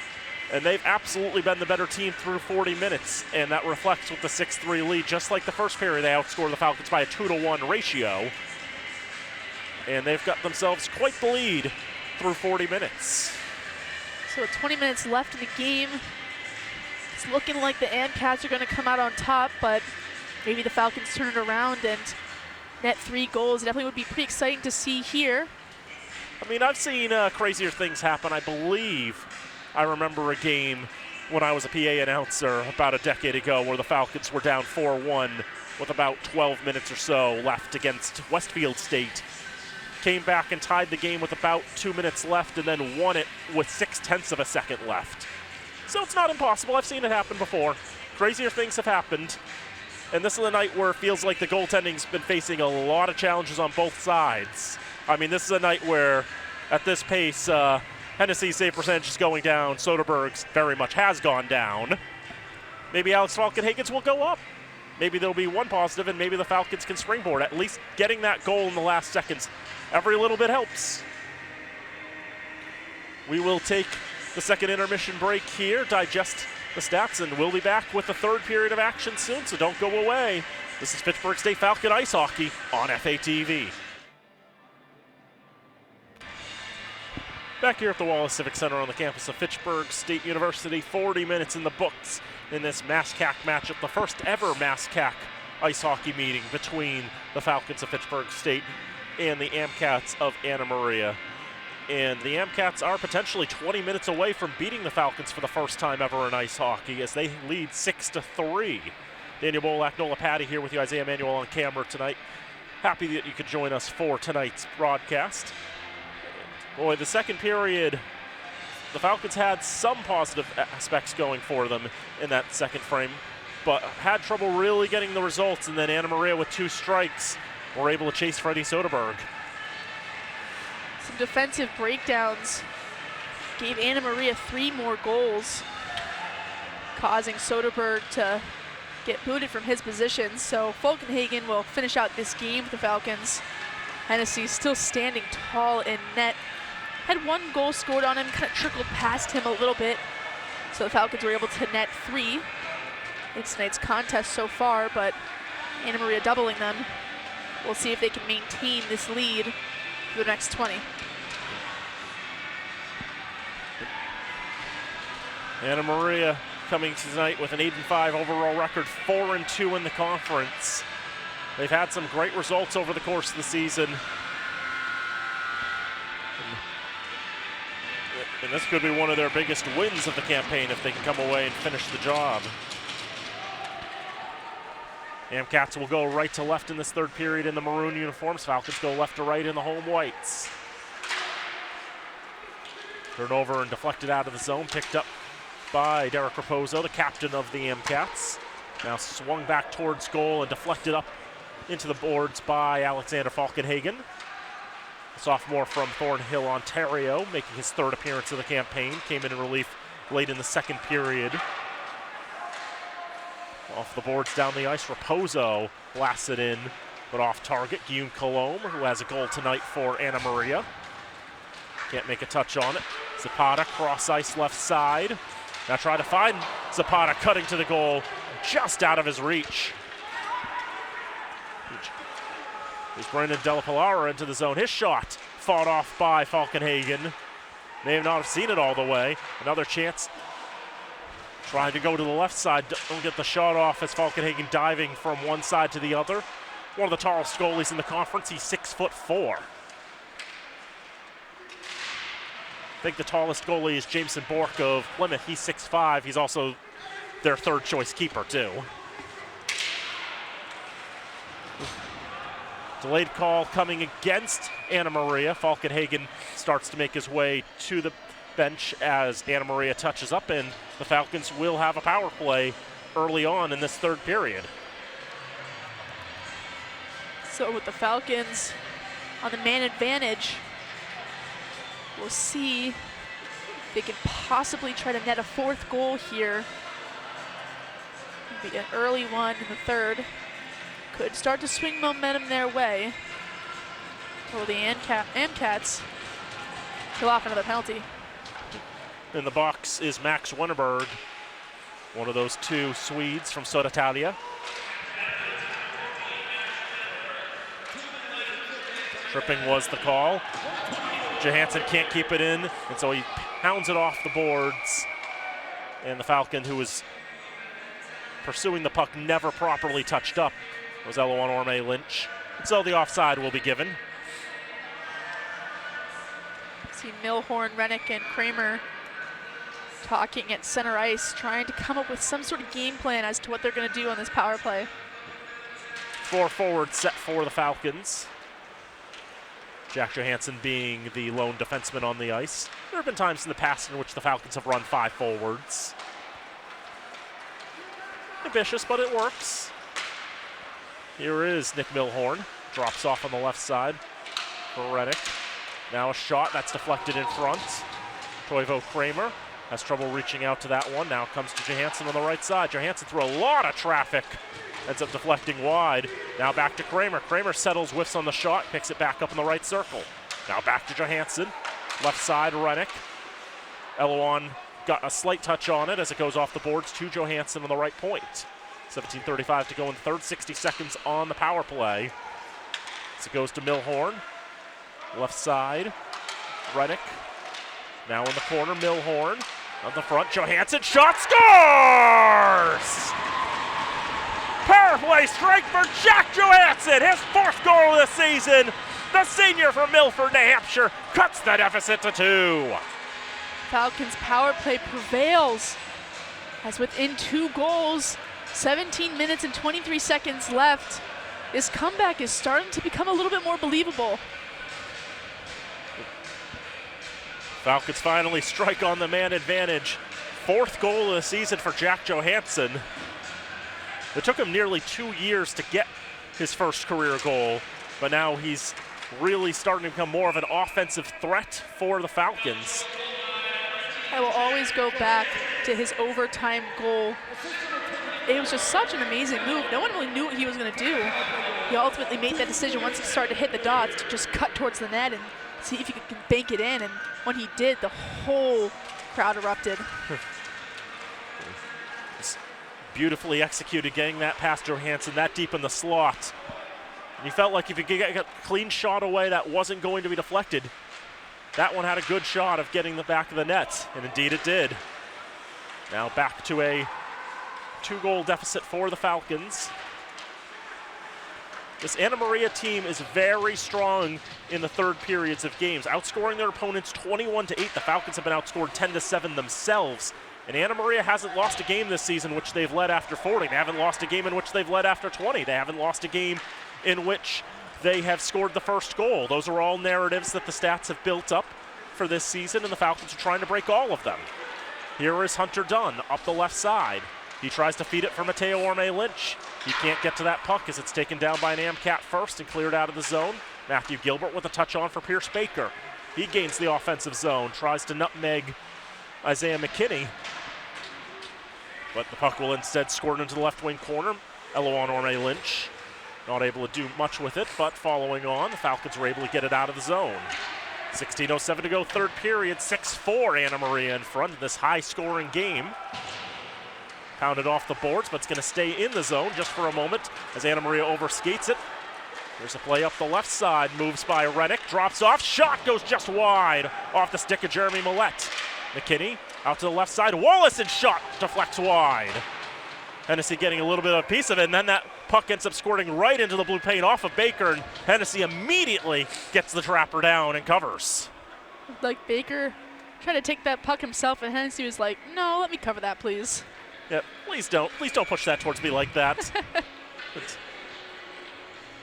And they've absolutely been the better team through 40 minutes, and that reflects with the 6-3 lead. Just like the first period, they outscored the Falcons by a 2-1 ratio. And they've got themselves quite the lead through 40 minutes. So 20 minutes left in the game. It's looking like the AmCats are going to come out on top, but maybe the Falcons turn it around and net 3 goals. It definitely would be pretty exciting to see here. I mean, I've seen crazier things happen. I believe I remember a game when I was a PA announcer about a decade ago where the Falcons were down 4-1 with about 12 minutes or so left against Westfield State. Came back and tied the game with about 2 minutes left and then won it with 0.6 of a second left. So it's not impossible. I've seen it happen before. Crazier things have happened. And this is a night where it feels like the goaltending's been facing a lot of challenges on both sides. I mean, this is a night where, at this pace, Hennessy's save percentage is going down. Soderberg's very much has gone down. Maybe Alex Falcon-Higgins will go up. Maybe there'll be one positive, and maybe the Falcons can springboard. At least getting that goal in the last seconds, every little bit helps. We will take the second intermission break here, digest the stats, and we'll be back with the third period of action soon, so don't go away. This is Fitchburg State Falcon Ice Hockey on FATV. Back here at the Wallace Civic Center on the campus of Fitchburg State University, 40 minutes in the books in this MASCAC matchup, the first ever MASCAC ice hockey meeting between the Falcons of Fitchburg State and the AmCats of Anna Maria. And the Amcats are potentially 20 minutes away from beating the Falcons for the first time ever in ice hockey as they lead 6-3. Daniel Bolak, Nola Patty here with you, Isaiah Manuel on camera tonight. Happy that you could join us for tonight's broadcast. Boy, the second period, the Falcons had some positive aspects going for them in that second frame, but had trouble really getting the results, and then Anna Maria with 2 strikes were able to chase Freddie Soderberg. Some defensive breakdowns gave Anna Maria 3 more goals, causing Soderberg to get booted from his position. So Falkenhagen will finish out this game with the Falcons. Hennessy still standing tall in net. Had 1 goal scored on him, kind of trickled past him a little bit. So the Falcons were able to net 3 in tonight's contest so far, but Anna Maria doubling them. We'll see if they can maintain this lead for the next 20. Anna Maria coming tonight with an 8-5 overall record, 4-2 in the conference. They've had some great results over the course of the season. And this could be one of their biggest wins of the campaign if they can come away and finish the job. Amcats will go right to left in this third period in the maroon uniforms. Falcons go left to right in the home whites. Turnover and deflected out of the zone, picked up by Derek Raposo, the captain of the Amcats. Now swung back towards goal and deflected up into the boards by Alexander Falkenhagen. A sophomore from Thornhill, Ontario, making his 3rd appearance of the campaign. Came in relief late in the second period. Off the boards down the ice, Raposo blasts it in, but off target. Guillaume Colombe, who has a goal tonight for Anna Maria. Can't make a touch on it. Zapata cross ice left side. Now try to find Zapata cutting to the goal, just out of his reach. Here's Brendan Della Pilara into the zone. His shot fought off by Falkenhagen. May not have seen it all the way. Another chance. Trying to go to the left side. Don't get the shot off as Falkenhagen diving from one side to the other. One of the tallest goalies in the conference. He's 6'4". I think the tallest goalie is Jameson Bork of Plymouth. He's 6'5". He's also their 3rd choice keeper too. Delayed call coming against Anna Maria. Falkenhagen starts to make his way to the bench as Anna Maria touches up, and the Falcons will have a power play early on in this third period. So with the Falcons on the man advantage, we'll see if they can possibly try to net a 4th goal here. It'll be an early one in the 3rd. Could start to swing momentum their way. Will the Amcats kill off another penalty? In the box is Max Wennerberg, one of those 2 Swedes from Södertälje. Tripping was the call. Johansson can't keep it in, and so he pounds it off the boards. And the Falcon, who was pursuing the puck, never properly touched up, was Eloan Orme Lynch. So the offside will be given. See Milhorn, Rennick, and Kramer talking at center ice, trying to come up with some sort of game plan as to what they're going to do on this power play. 4 forwards set for the Falcons. Jack Johansson being the lone defenseman on the ice. There have been times in the past in which the Falcons have run 5 forwards. Ambitious, but it works. Here is Nick Milhorn. Drops off on the left side for Reddick. Now a shot that's deflected in front. Toivo Kramer has trouble reaching out to that one. Now comes to Johansson on the right side. Johansson through a lot of traffic. Ends up deflecting wide. Now back to Kramer. Kramer settles, whiffs on the shot, picks it back up in the right circle. Now back to Johansson. Left side, Rennick. Eloan got a slight touch on it as it goes off the boards to Johansson on the right point. 17:35 to go in the 3rd, 60 seconds on the power play. So it goes to Milhorn. Left side, Rennick. Now in the corner, Milhorn. On the front, Johansson, shot, scores! Power play strike for Jack Johansson, his 4th goal of the season. The senior from Milford, New Hampshire, cuts the deficit to 2. Falcons power play prevails as within 2 goals, 17 minutes and 23 seconds left, this comeback is starting to become a little bit more believable. Falcons finally strike on the man advantage. 4th goal of the season for Jack Johansson. It took him nearly 2 years to get his first career goal, but now he's really starting to become more of an offensive threat for the Falcons. I will always go back to his overtime goal. It was just such an amazing move. No one really knew what he was going to do. He ultimately made that decision once he started to hit the dots to just cut towards the net and see if he could bank it in. And when he did, the whole crowd erupted. Beautifully executed, getting that past Johansson that deep in the slot. And you felt like if you could get a clean shot away that wasn't going to be deflected, that one had a good shot of getting the back of the net, and indeed it did. Now back to a 2-goal deficit for the Falcons. This Anna Maria team is very strong in the third periods of games, outscoring their opponents 21-8. The Falcons have been outscored 10-7 themselves. And Anna Maria hasn't lost a game this season which they've led after 40. They haven't lost a game in which they've led after 20. They haven't lost a game in which they have scored the first goal. Those are all narratives that the stats have built up for this season, and the Falcons are trying to break all of them. Here is Hunter Dunn up the left side. He tries to feed it for Mateo Orme-Lynch. He can't get to that puck as it's taken down by an AMCAT first and cleared out of the zone. Matthew Gilbert with a touch on for Pierce Baker. He gains the offensive zone, tries to nutmeg Isaiah McKinney, but the puck will instead squirt into the left wing corner. Eloan Orme-Lynch not able to do much with it, but following on, the Falcons were able to get it out of the zone. 16:07 to go, third period, 6-4 Anna Maria in front of this high-scoring game. Pounded off the boards, but it's going to stay in the zone just for a moment as Anna Maria overskates it. There's a play up the left side, moves by Rennick, drops off, shot goes just wide off the stick of Jeremy Millette. McKinney out to the left side, Wallace, and shot deflects wide. Hennessy getting a little bit of a piece of it, and then that puck ends up squirting right into the blue paint off of Baker, and Hennessy immediately gets the trapper down and covers. Like Baker tried to take that puck himself, and Hennessy was like, no, let me cover that, please. Yep, please don't push that towards me like that.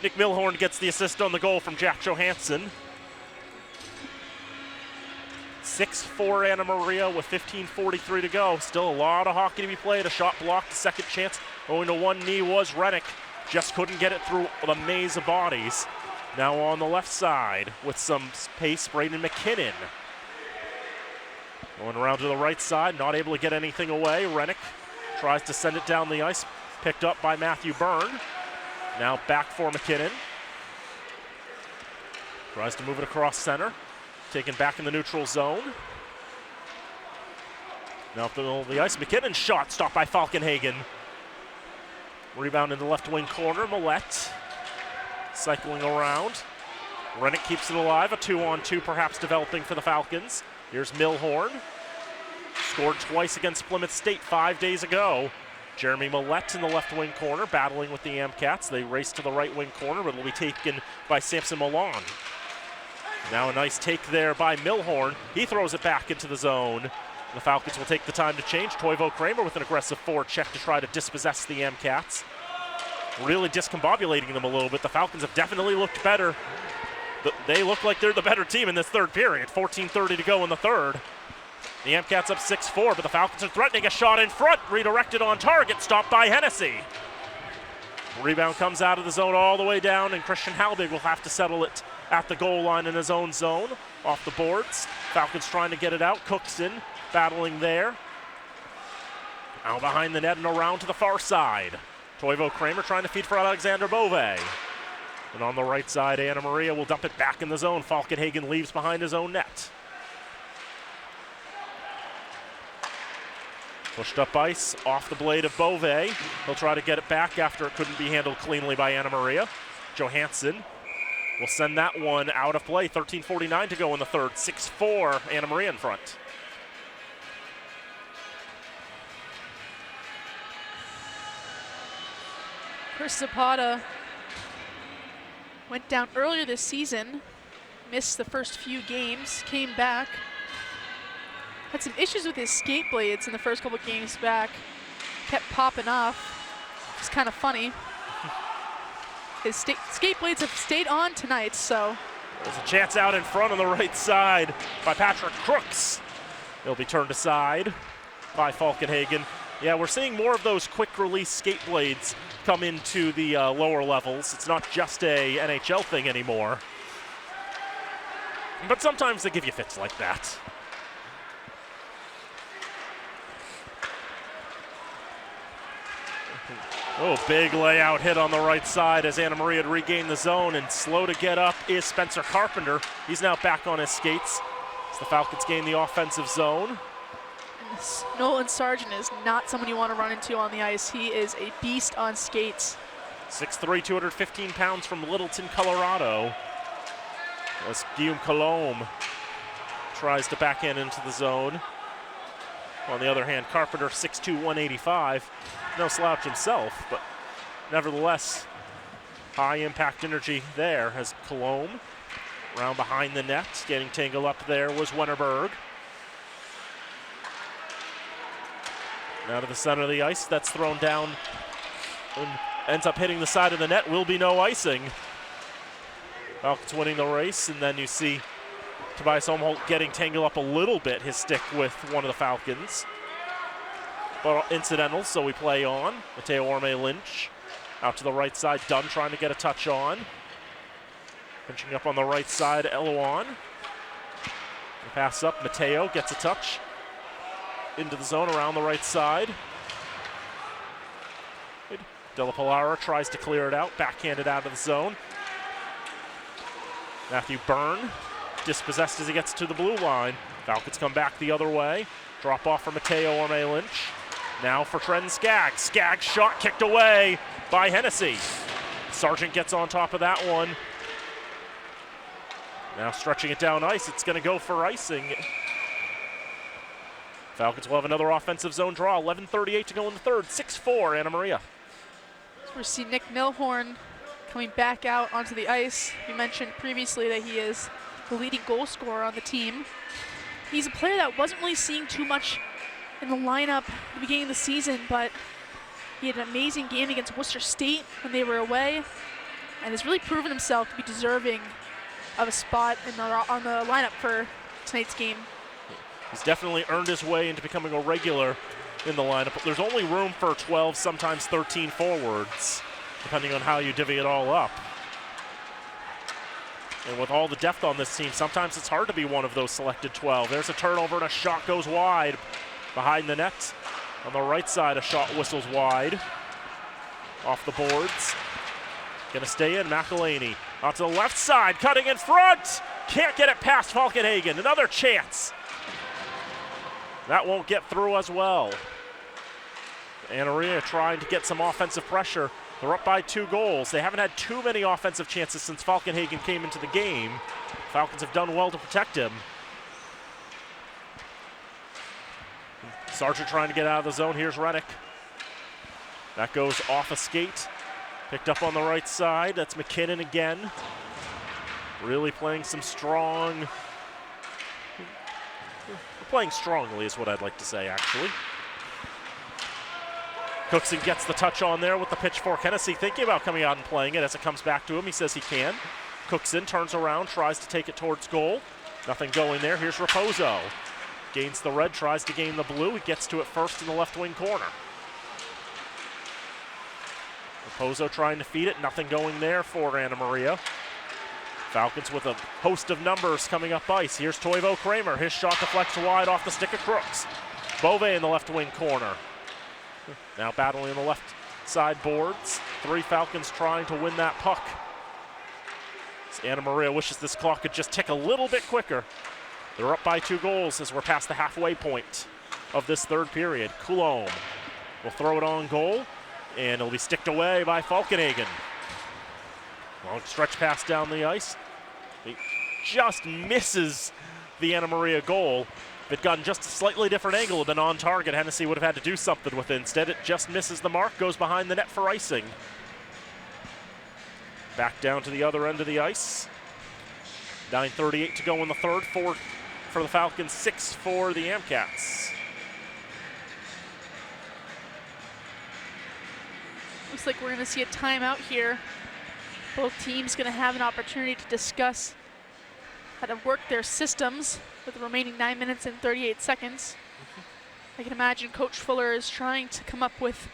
Nick Milhorn gets the assist on the goal from Jack Johansson. 6-4 Anna Maria with 15:43 to go. Still a lot of hockey to be played. A shot blocked, a second chance. Going to one knee was Rennick. Just couldn't get it through the maze of bodies. Now on the left side with some pace, Braden McKinnon. Going around to the right side, not able to get anything away. Rennick tries to send it down the ice, picked up by Matthew Byrne. Now back for McKinnon. Tries to move it across center. Taken back in the neutral zone. Now up the middle of the ice, McKinnon's shot stopped by Falkenhagen. Rebound in the left wing corner, Millette cycling around. Rennick keeps it alive, a 2-on-2 perhaps developing for the Falcons. Here's Milhorn. Scored twice against Plymouth State 5 days ago. Jeremy Millette in the left wing corner, battling with the AMCATs. They race to the right wing corner, but it'll be taken by Samson Milan. Now a nice take there by Milhorn. He throws it back into the zone. The Falcons will take the time to change. Toivo Kramer with an aggressive forecheck to try to dispossess the AMCATs. Really discombobulating them a little bit. The Falcons have definitely looked better. They look like they're the better team in this third period. 14:30 to go in the third. The AMCATs up 6-4, but the Falcons are threatening a shot in front. Redirected on target, stopped by Hennessy. Rebound comes out of the zone all the way down, and Christian Halbig will have to settle it at the goal line in his own zone. Off the boards. Falcons trying to get it out. Cookson battling there. Out behind the net and around to the far side. Toivo Kramer trying to feed for Alexander Bove. And on the right side, Anna Maria will dump it back in the zone. Falkenhagen leaves behind his own net. Pushed up ice, off the blade of Bove. He'll try to get it back after it couldn't be handled cleanly by Anna Maria. Johansson will send that one out of play. 13:49 to go in the third. 6-4, Anna Maria in front. Chris Zapata Went down earlier this season, missed the first few games, came back. Had some issues with his skate blades in the first couple games back. Kept popping off. It's kind of funny. His skate blades have stayed on tonight, so. There's a chance out in front on the right side by Patrick Crooks. He'll be turned aside by Falkenhagen. Yeah, we're seeing more of those quick release skate blades come into the lower levels. It's not just a NHL thing anymore. But sometimes they give you fits like that. Oh, big layout hit on the right side as Anna Maria had regained the zone, and slow to get up is Spencer Carpenter. He's now back on his skates as the Falcons gain the offensive zone. Nolan Sargent is not someone you want to run into on the ice. He is a beast on skates. 6'3", 215 pounds from Littleton, Colorado. As Guillaume Colombe tries to backhand into the zone. On the other hand, Carpenter, 6'2", 185. No slouch himself, but nevertheless, high impact energy there as Colombe around behind the net. Getting tangled up there was Wennerberg. Now to the center of the ice, that's thrown down and ends up hitting the side of the net. Will be no icing. Falcons winning the race, and then you see Tobias Omholt getting tangled up a little bit, his stick with one of the Falcons. But incidental, so we play on. Mateo Orme-Lynch out to the right side. Dunn trying to get a touch on. Pinching up on the right side, Elouan. Pass up, Mateo gets a touch. Into the zone around the right side. Della Pilara tries to clear it out, backhanded out of the zone. Matthew Byrne dispossessed as he gets to the blue line. Falcons come back the other way. Drop off for Mateo Orme-Lynch. Now for Trenton Skaggs. Skaggs shot kicked away by Hennessy. Sargent gets on top of that one. Now stretching it down ice. It's going to go for icing. Falcons will have another offensive zone draw. 11:38 to go in the third. 6-4, Anna Maria. So we see Nick Milhorn coming back out onto the ice. We mentioned previously that he is the leading goal scorer on the team. He's a player that wasn't really seeing too much in the lineup at the beginning of the season, but he had an amazing game against Worcester State when they were away, and has really proven himself to be deserving of a spot on the lineup for tonight's game. He's definitely earned his way into becoming a regular in the lineup, but there's only room for 12, sometimes 13 forwards, depending on how you divvy it all up. And with all the depth on this team, sometimes it's hard to be one of those selected 12. There's a turnover and a shot goes wide behind the net. On the right side, a shot whistles wide. Off the boards. Gonna stay in, McElhaney. Out to the left side, cutting in front. Can't get it past Falkenhagen. Another chance. That won't get through as well. Anna Maria trying to get some offensive pressure. They're up by 2 goals. They haven't had too many offensive chances since Falkenhagen came into the game. Falcons have done well to protect him. Sargent trying to get out of the zone. Here's Reddick. That goes off a skate. Picked up on the right side. That's McKinnon again. Really playing some strong. Playing strongly is what I'd like to say, actually. Cookson gets the touch on there with the pitchfork. Hennessy thinking about coming out and playing it as it comes back to him. He says he can. Cookson turns around, tries to take it towards goal. Nothing going there. Here's Raposo. Gains the red, tries to gain the blue. He gets to it first in the left wing corner. Raposo trying to feed it. Nothing going there for Anna Maria. Falcons with a host of numbers coming up ice. Here's Toivo Kramer. His shot deflects wide off the stick of Crooks. Bove in the left wing corner. Now battling on the left side boards. 3 Falcons trying to win that puck. As Anna Maria wishes this clock could just tick a little bit quicker. They're up by 2 goals as we're past the halfway point of this third period. Coulombe will throw it on goal, and it'll be sticked away by Falkenhagen. Long stretch pass down the ice. He just misses the Anna Maria goal. If it gotten just a slightly different angle, had been on target, Hennessy would have had to do something with it. Instead, it just misses the mark, goes behind the net for icing. Back down to the other end of the ice. 9:38 to go in the third. 4 for the Falcons, 6 for the Amcats. Looks like we're going to see a timeout here. Both teams going to have an opportunity to discuss how to work their systems with the remaining 9 minutes and 38 seconds. I can imagine Coach Fuller is trying to come up with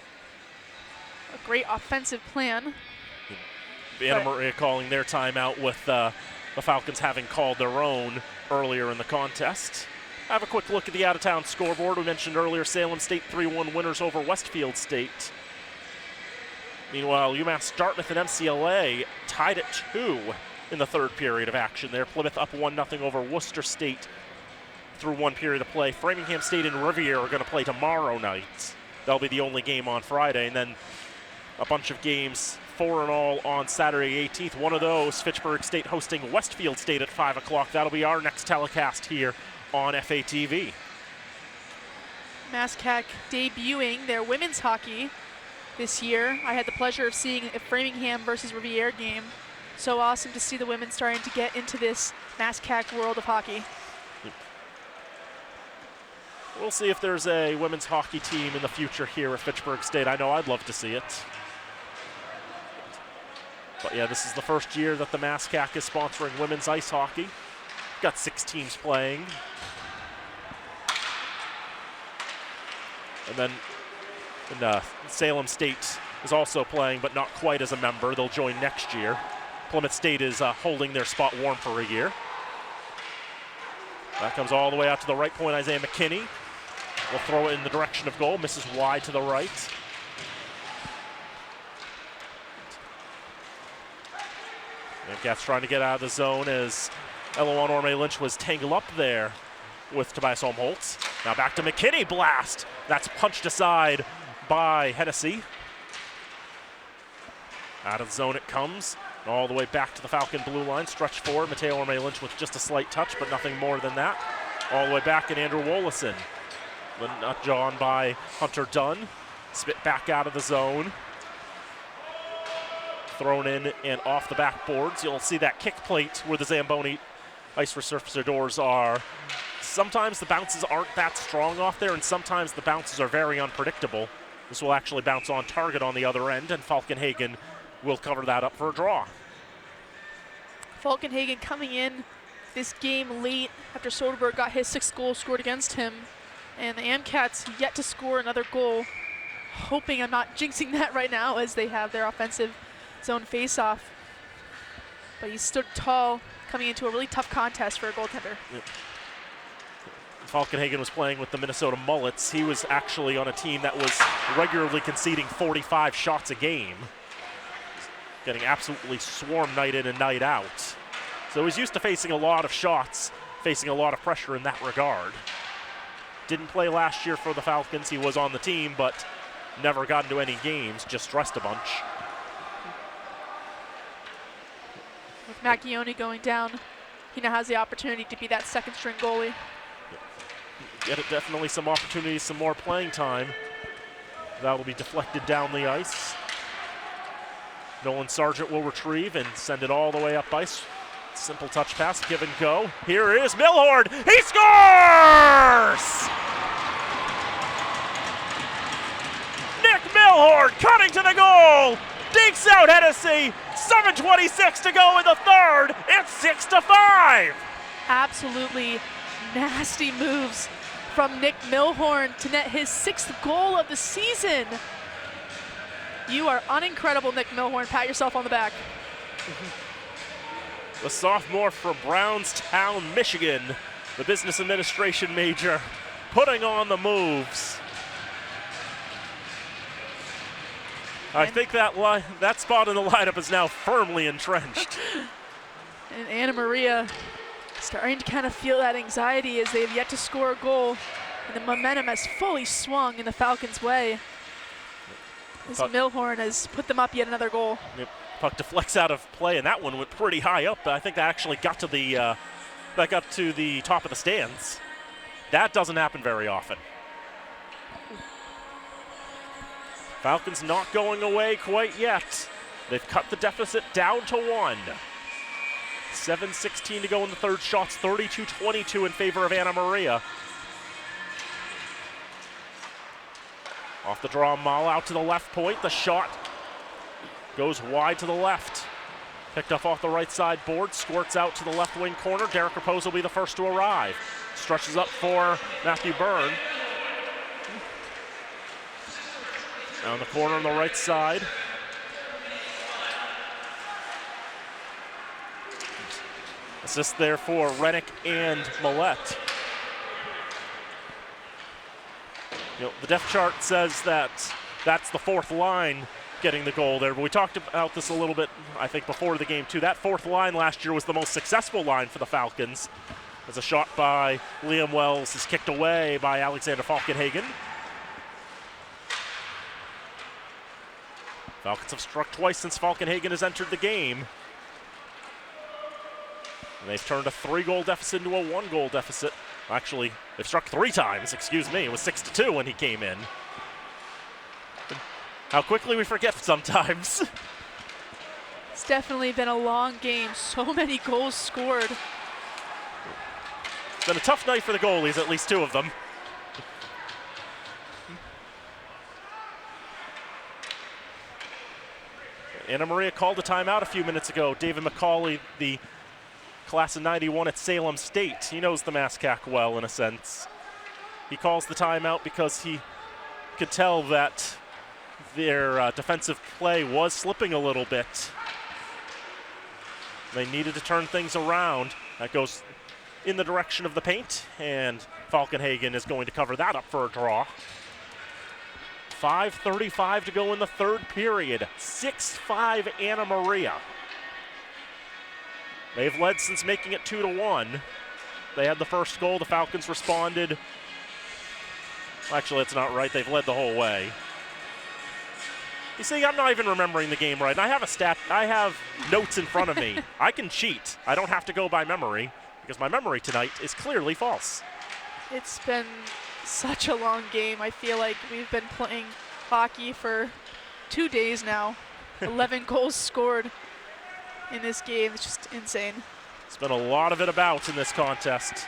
a great offensive plan. Anna Maria calling their timeout with the Falcons having called their own earlier in the contest. Have a quick look at the out-of-town scoreboard. We mentioned earlier Salem State 3-1 winners over Westfield State. Meanwhile, UMass Dartmouth and MCLA tied at 2 in the third period of action there. Plymouth up 1-0 over Worcester State through one period of play. Framingham State and Rivier are going to play tomorrow night. That'll be the only game on Friday. And then a bunch of games, 4 in all, on Saturday 18th. One of those, Fitchburg State hosting Westfield State at 5 o'clock. That'll be our next telecast here on FATV. MassCAC debuting their women's hockey this year. I had the pleasure of seeing a Framingham versus Rivier game. So awesome to see the women starting to get into this MassCAC world of hockey. We'll see if there's a women's hockey team in the future here at Fitchburg State. I know I'd love to see it. But yeah, this is the first year that the MassCAC is sponsoring women's ice hockey. We've got 6 teams playing. And then Salem State is also playing, but not quite as a member. They'll join next year. Plymouth State is holding their spot warm for a year. That comes all the way out to the right point. Isaiah McKinney will throw it in the direction of goal. Misses wide to the right. Amcats trying to get out of the zone as Eloane Orme-Lynch was tangled up there with Tobias Holmholtz. Now back to McKinney, blast. That's punched aside by Hennessy. Out of the zone it comes. All the way back to the Falcon blue line. Stretch forward. Mateo Orme-Lynch with just a slight touch, but nothing more than that. All the way back in Andrew Wolleson. Not drawn by Hunter Dunn. Spit back out of the zone. Thrown in and off the backboards. You'll see that kick plate where the Zamboni ice resurfacer doors are. Sometimes the bounces aren't that strong off there, and sometimes the bounces are very unpredictable. This will actually bounce on target on the other end, and Falkenhagen will cover that up for a draw. Falkenhagen coming in this game late after Soderberg got his 6th goal scored against him, and the Amcats yet to score another goal. Hoping I'm not jinxing that right now as they have their offensive zone face-off. But he stood tall coming into a really tough contest for a goaltender. Yep. Falkenhagen was playing with the Minnesota Mullets. He was actually on a team that was regularly conceding 45 shots a game. Getting absolutely swarmed night in and night out. So he's used to facing a lot of shots, facing a lot of pressure in that regard. Didn't play last year for the Falcons. He was on the team, but never got into any games, just dressed a bunch. With Macchione going down, he now has the opportunity to be that 2nd string goalie. Get it, definitely some opportunities, some more playing time. That will be deflected down the ice. Nolan Sargent will retrieve and send it all the way up ice. Simple touch pass, give and go. Here is Milhorn, he scores! Nick Milhorn cutting to the goal, dinks out Hennessy, 7:26 to go in the third, it's 6-5. Absolutely nasty moves from Nick Milhorn to net his 6th goal of the season. You are unincredible, Nick Milhorn. Pat yourself on the back. The sophomore from Brownstown, Michigan, the business administration major, putting on the moves. I think that spot in the lineup is now firmly entrenched. And Anna Maria starting to kind of feel that anxiety as they've yet to score a goal. And the momentum has fully swung in the Falcons' way. As Milhorn has put them up yet another goal. Yep. Puck deflects out of play, and that one went pretty high up. I think that actually got to the top of the stands. That doesn't happen very often. Falcons not going away quite yet. They've cut the deficit down to 1. 7:16 to go in the third. Shots 32-22 in favor of Anna Maria. Off the draw, Mal out to the left point. The shot goes wide to the left. Picked up off the right side board, squirts out to the left wing corner. Derek Raposo will be the first to arrive. Stretches up for Matthew Byrne. Down the corner on the right side. Assist there for Rennick and Millette. The depth chart says that that's the fourth line getting the goal there, but we talked about this a little bit, I think, before the game too. That fourth line last year was the most successful line for the Falcons, as a shot by Liam Wells is kicked away by Alexander Falkenhagen. Falcons have struck twice since Falkenhagen has entered the game. And they've turned a 3-goal deficit into a 1-goal deficit. Actually, they've struck 3 times, excuse me. It was 6-2 when he came in. How quickly we forget sometimes. It's definitely been a long game. So many goals scored. It's been a tough night for the goalies, at least 2 of them. Anna Maria called a timeout a few minutes ago. David McCauley, the class of 91 at Salem State. He knows the MASCAC well, in a sense. He calls the timeout because he could tell that their defensive play was slipping a little bit. They needed to turn things around. That goes in the direction of the paint, and Falkenhagen is going to cover that up for a draw. 5:35 to go in the third period. 6-5 Anna Maria. They've led since making it 2-1. They had the first goal. The Falcons responded. Actually, that's not right. They've led the whole way. You see, I'm not even remembering the game right. And I have notes in front of me. I can cheat. I don't have to go by memory, because my memory tonight is clearly false. It's been such a long game. I feel like we've been playing hockey for 2 days now. 11 goals scored in this game. It's just insane. It's been a lot of it about in this contest.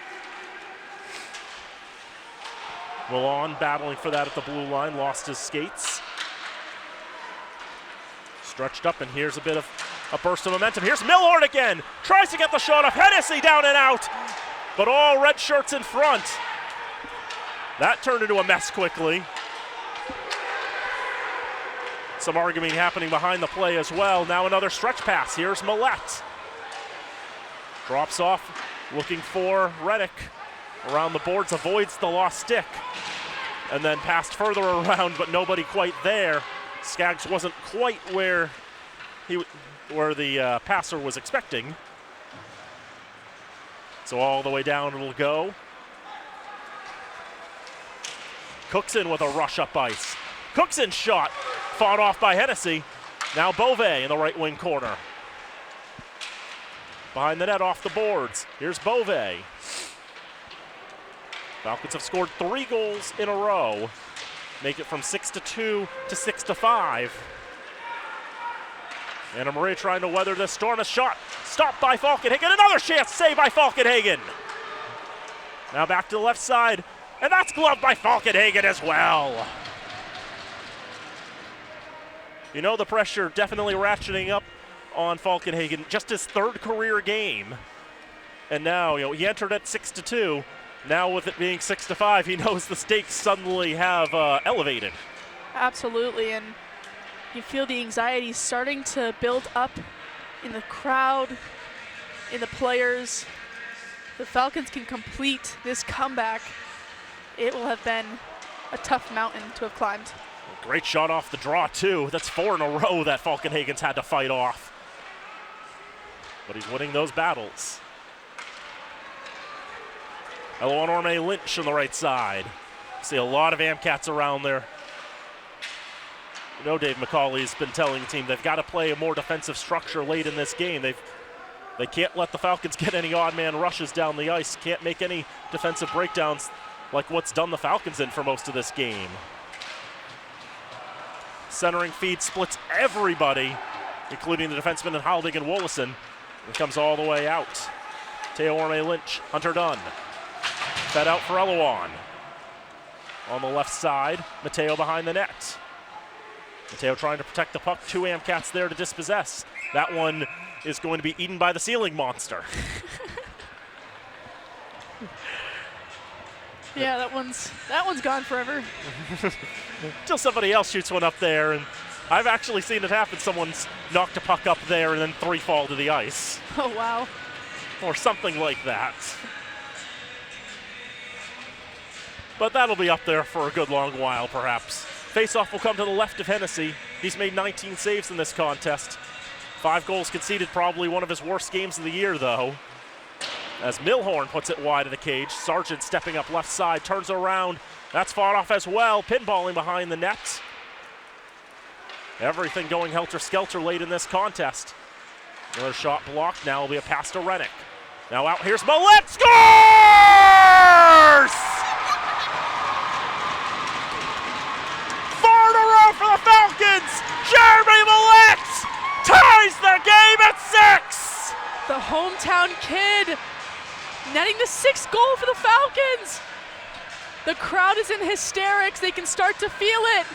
Milan battling for that at the blue line, lost his skates. Stretched up, and here's a bit of a burst of momentum. Here's Milhorn again, tries to get the shot off. Hennessy down and out, but all red shirts in front. That turned into a mess quickly. Some arguing happening behind the play as well. Now another stretch pass. Here's Millette. Drops off, looking for Reddick. Around the boards, avoids the lost stick. And then passed further around, but nobody quite there. Skaggs wasn't quite where the passer was expecting. So all the way down it'll go. Cookson with a rush up ice. Cookson shot, fought off by Hennessy. Now Beauvais in the right wing corner. Behind the net, off the boards. Here's Beauvais. Falcons have scored 3 goals in a row. Make it from 6-2 to 6-5. Anna Maria trying to weather this storm. A shot stopped by Falkenhagen. Another chance saved by Falkenhagen. Now back to the left side. And that's gloved by Falkenhagen as well. You know, the pressure definitely ratcheting up on Falkenhagen. Just his 3rd career game. And now, he entered at 6-2. Now with it being 6-5, he knows the stakes suddenly have elevated. Absolutely, and you feel the anxiety starting to build up in the crowd, in the players. The Falcons can complete this comeback. It will have been a tough mountain to have climbed. Great shot off the draw, too. That's 4 in a row that Falkenhagen's had to fight off. But he's winning those battles. Eleanor May Lynch on the right side. See a lot of Amcats around there. You know, Dave McCauley's been telling the team they've got to play a more defensive structure late in this game. They can't let the Falcons get any odd man rushes down the ice. Can't make any defensive breakdowns like what's done the Falcons in for most of this game. Centering feed splits everybody. including the defenseman and Haldig and Wollasson. It comes all the way out. Teo Orme Lynch, Hunter Dunn. Fed out for Eloan. On the left side, Mateo behind the net. Mateo trying to protect the puck. 2 Amcats there to dispossess. That one is going to be eaten by the ceiling monster. Yeah, that one's gone forever. Till somebody else shoots one up there, and I've actually seen it happen. Someone's knocked a puck up there and then 3 fall to the ice. Oh, wow. Or something like that. But that'll be up there for a good long while, perhaps. Face-off will come to the left of Hennessy. He's made 19 saves in this contest. 5 goals conceded, probably one of his worst games of the year, though. As Milhorn puts it wide of the cage. Sargent stepping up left side, turns around. That's fought off as well, pinballing behind the net. Everything going helter-skelter late in this contest. Another shot blocked, now will be a pass to Rennick. Now out, here's Millette, scores! For the Falcons, Jeremy Millette ties the game at 6! The hometown kid netting the 6th goal for the Falcons. The crowd is in hysterics. They can start to feel it.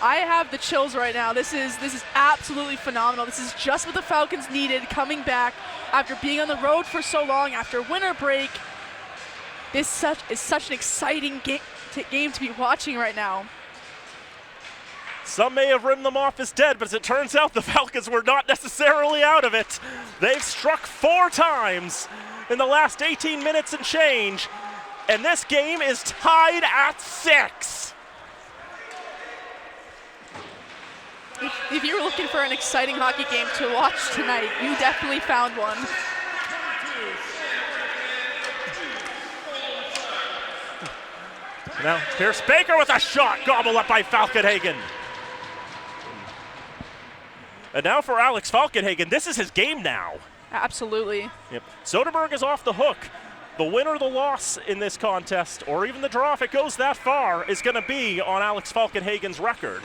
I have the chills right now. This is absolutely phenomenal. This is just what the Falcons needed coming back after being on the road for so long, after winter break. This is such an exciting game to be watching right now. Some may have written them off as dead, but as it turns out, the Falcons were not necessarily out of it. They've struck 4 times in the last 18 minutes and change, and this game is tied at 6. If you were looking for an exciting hockey game to watch tonight, you definitely found one. Now, here's Baker with a shot, gobbled up by Falkenhagen. And now for Alex Falkenhagen, this is his game now. Absolutely. Yep. Soderberg is off the hook. The win or the loss in this contest, or even the draw if it goes that far, is going to be on Alex Falkenhagen's record.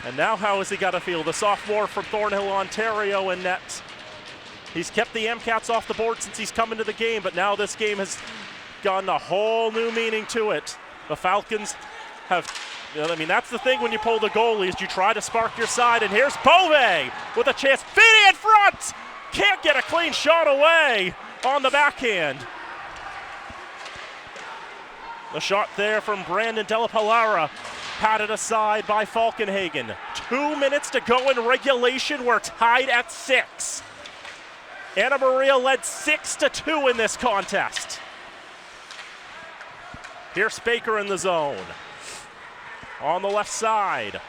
And now how has he got to feel? The sophomore from Thornhill, Ontario in net. He's kept the Amcats off the board since he's come into the game, but now this game has gotten a whole new meaning to it. The Falcons have, that's the thing when you pull the goalie is you try to spark your side, and here's Bove with a chance, feeding in front! Can't get a clean shot away on the backhand. The shot there from Brandon Della Palara, patted aside by Falkenhagen. 2 minutes to go in regulation, we're tied at 6. Anna Maria led 6-2 in this contest. Here's Baker in the zone. On the left side.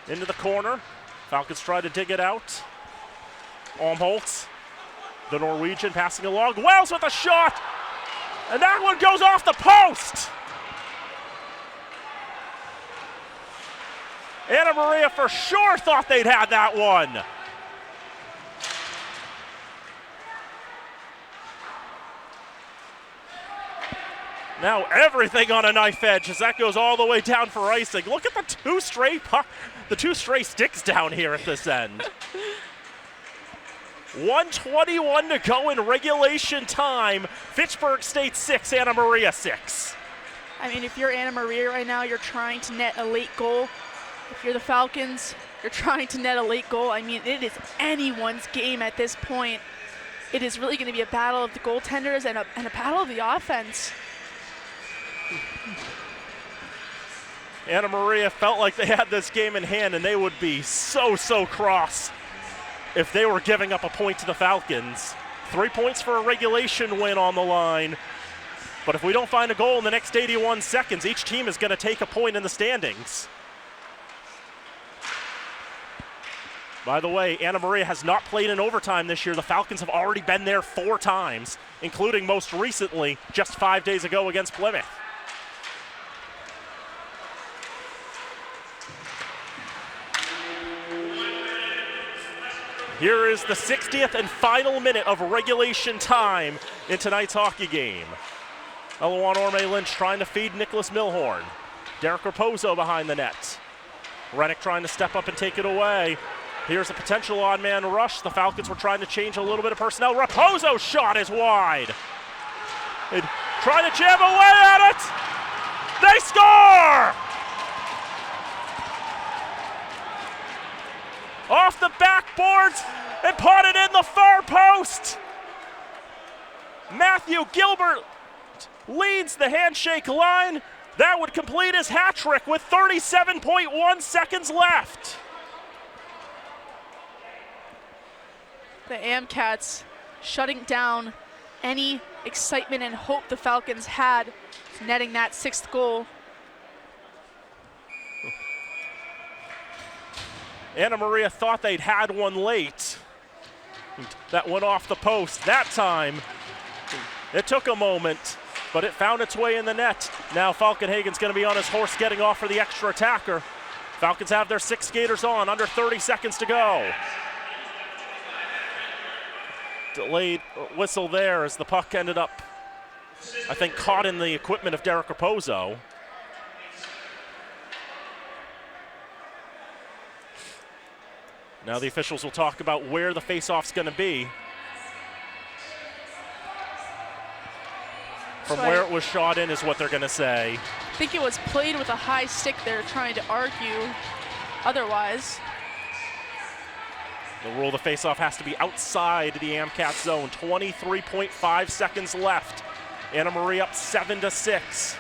Into the corner. Falcons try to dig it out. Olmholtz, the Norwegian, passing along. Wells with a shot! And that one goes off the post! Anna Maria for sure thought they'd had that one. Now everything on a knife edge as that goes all the way down for icing. Look at the two stray sticks down here at this end. 1:21 to go in regulation time. Fitchburg State 6, Anna Maria 6. If you're Anna Maria right now, you're trying to net a late goal. If you're the Falcons, you're trying to net a late goal. It is anyone's game at this point. It is really going to be a battle of the goaltenders and a battle of the offense. Anna Maria felt like they had this game in hand, and they would be so cross if they were giving up a point to the Falcons. 3 points for a regulation win on the line. But if we don't find a goal in the next 81 seconds, each team is going to take a point in the standings. By the way, Anna Maria has not played in overtime this year. The Falcons have already been there 4 times, including most recently just 5 days ago against Plymouth. Here is the 60th and final minute of regulation time in tonight's hockey game. Eloan Orme Lynch trying to feed Nicholas Milhorn. Derek Raposo behind the net. Rennick trying to step up and take it away. Here's a potential odd man rush. The Falcons were trying to change a little bit of personnel. Raposo's shot is wide. They'd try to jam away at it. They score! Off the backboards and put it in the far post. Matthew Gilbert leads the handshake line. That would complete his hat trick with 37.1 seconds left. The Amcats shutting down any excitement and hope the Falcons had, netting that 6th goal. Anna Maria thought they'd had one late. That went off the post. That time, it took a moment, but it found its way in the net. Now Falkenhagen's going to be on his horse getting off for the extra attacker. Falcons have their 6 skaters on, under 30 seconds to go. Delayed whistle there as the puck ended up, I think, caught in the equipment of Derek Raposo. Now the officials will talk about where the face-off's going to be. From where it was shot in is what they're going to say. I think it was played with a high stick. They're trying to argue otherwise. The rule of the face-off has to be outside the Amcat zone. 23.5 seconds left. Anna Marie up 7-6.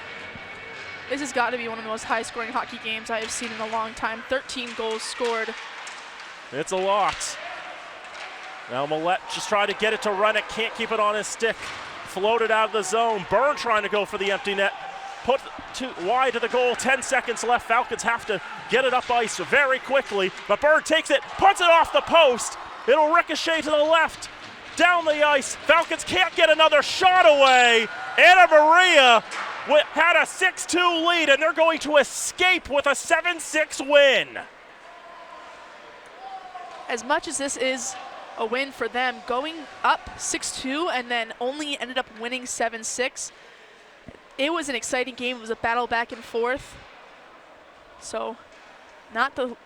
This has got to be one of the most high-scoring hockey games I have seen in a long time. 13 goals scored. It's a lot. Now Millette just trying to get it to Rennick. Can't keep it on his stick. Floated out of the zone. Byrne trying to go for the empty net. Put wide to the goal. 10 seconds left. Falcons have to get it up ice very quickly. But Byrne takes it, puts it off the post. It'll ricochet to the left. Down the ice. Falcons can't get another shot away. Anna Maria had a 6-2 lead, and they're going to escape with a 7-6 win. As much as this is a win for them, going up 6-2 and then only ended up winning 7-6, it was an exciting game. It was a battle back and forth. So not the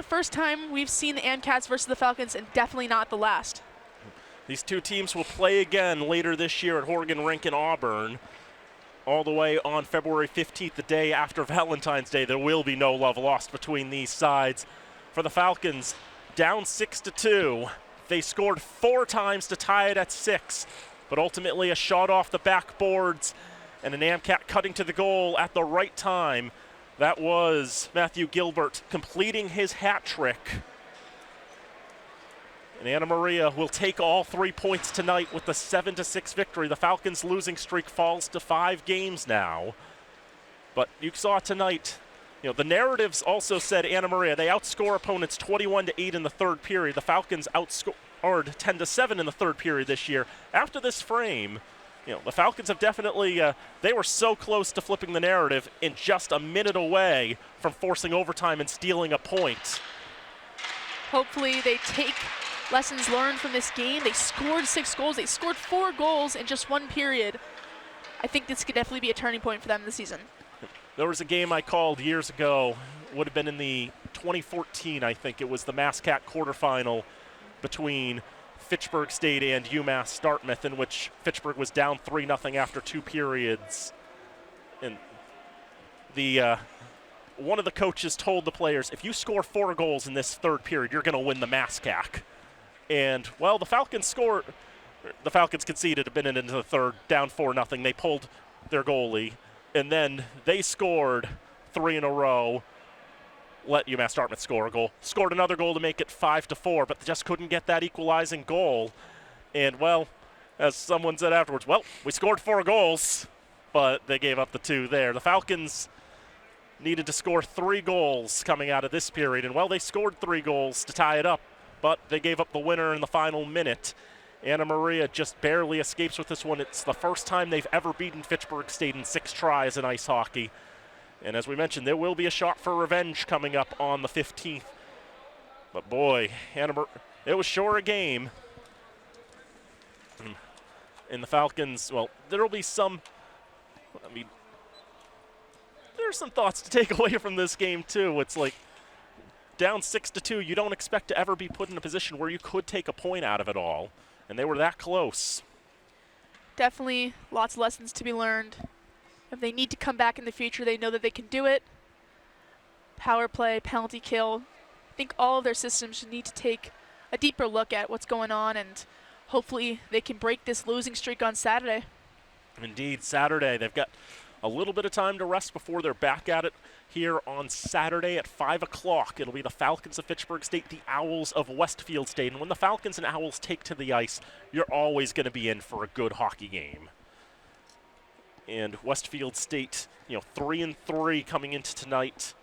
first time we've seen the Amcats versus the Falcons, and definitely not the last. These two teams will play again later this year at Horgan Rink in Auburn. All the way on February 15th, the day after Valentine's Day. There will be no love lost between these sides. For the Falcons, down 6-2. They scored 4 times to tie it at 6, but ultimately a shot off the backboards and an Amcat cutting to the goal at the right time. That was Matthew Gilbert completing his hat trick. And Anna Maria will take all 3 points tonight with the 7-6 victory. The Falcons' losing streak falls to 5 games now. But you saw tonight, the narratives also said Anna Maria, they outscore opponents 21-8 in the 3rd period. The Falcons outscored 10-7 in the 3rd period this year. After this frame, the Falcons have definitely, they were so close to flipping the narrative and just a minute away from forcing overtime and stealing a point. Hopefully they take lessons learned from this game. They scored 6 goals. They scored 4 goals in just 1 period. I think this could definitely be a turning point for them this season. There was a game I called years ago, would have been in the 2014, I think. It was the MassCat quarterfinal between Fitchburg State and UMass Dartmouth, in which Fitchburg was down 3-0 after 2 periods. And the one of the coaches told the players, if you score 4 goals in this 3rd period, you're going to win the MassCat. And, well, the Falcons conceded a minute into the 3rd, down 4-0. They pulled their goalie, and then they scored 3 in a row, let UMass Dartmouth score a goal. Scored another goal to make it 5-4, but they just couldn't get that equalizing goal. And, well, as someone said afterwards, well, we scored 4 goals, but they gave up the 2 there. The Falcons needed to score 3 goals coming out of this period, and, well, they scored 3 goals to tie it up, but they gave up the winner in the final minute. Anna Maria just barely escapes with this one. It's the first time they've ever beaten Fitchburg State in 6 tries in ice hockey. And as we mentioned, there will be a shot for revenge coming up on the 15th. But boy, it was sure a game. And the Falcons, well, there will be some, there's some thoughts to take away from this game too. It's like down 6-2. You don't expect to ever be put in a position where you could take a point out of it all, and they were that close. Definitely lots of lessons to be learned. If they need to come back in the future, they know that they can do it. Power play, penalty kill. I think all of their systems need to take a deeper look at what's going on, and hopefully they can break this losing streak on Saturday. Indeed, Saturday. They've got a little bit of time to rest before they're back at it here on Saturday at 5 o'clock. It'll be the Falcons of Fitchburg State, the Owls of Westfield State. And when the Falcons and Owls take to the ice, you're always going to be in for a good hockey game. And Westfield State, 3-3 coming into tonight.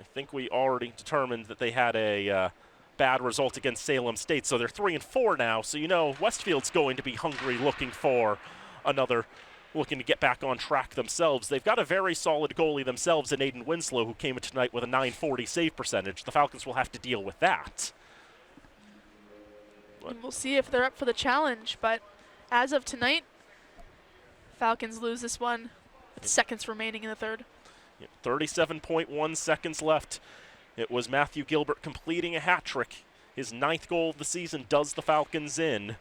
I think we already determined that they had a bad result against Salem State, so they're 3-4 now. So Westfield's going to be hungry, looking to get back on track themselves. They've got a very solid goalie themselves in Aiden Winslow, who came in tonight with a .940 save percentage. The Falcons will have to deal with that. And we'll see if they're up for the challenge, but as of tonight, Falcons lose this one with seconds remaining in the third. 37.1 seconds left. It was Matthew Gilbert completing a hat trick. His 9th goal of the season does the Falcons in.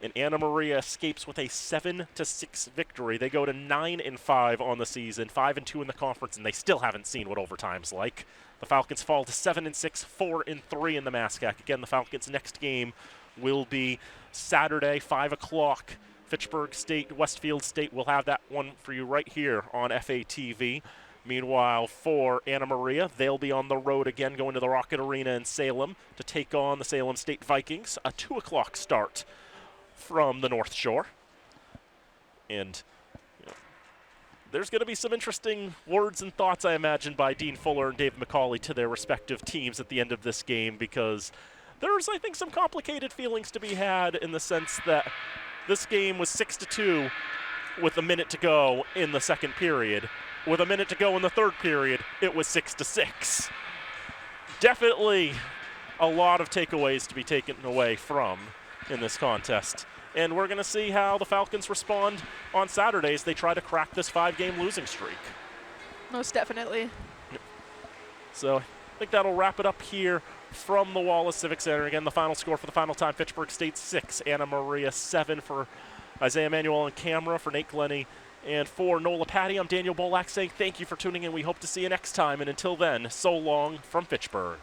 And Anna Maria escapes with a 7-6 victory. They go to 9-5 on the season, 5-2 in the conference, and they still haven't seen what overtime's like. The Falcons fall to 7-6, 4-3 in the MASCAC. Again, the Falcons' next game will be Saturday, 5 o'clock. Fitchburg State, Westfield State. We'll have that one for you right here on FATV. Meanwhile, for Anna Maria, they'll be on the road again, going to the Rocket Arena in Salem to take on the Salem State Vikings. A 2 o'clock start from the North Shore. And there's going to be some interesting words and thoughts, I imagine, by Dean Fuller and Dave McCauley to their respective teams at the end of this game, because there's, I think, some complicated feelings to be had in the sense that this game was 6-2 with a minute to go in the second period. With a minute to go in the third period, it was 6-6. Definitely a lot of takeaways to be taken away from in this contest. And we're going to see how the Falcons respond on Saturday as they try to crack this 5-game losing streak. Most definitely. So I think that'll wrap it up here from the Wallace Civic Center. Again, the final score for the final time, Fitchburg State 6, Anna Maria 7 for Isaiah Manuel on camera, for Nate Glennie, and for Nola Patty. I'm Daniel Bolak saying thank you for tuning in. We hope to see you next time. And until then, so long from Fitchburg.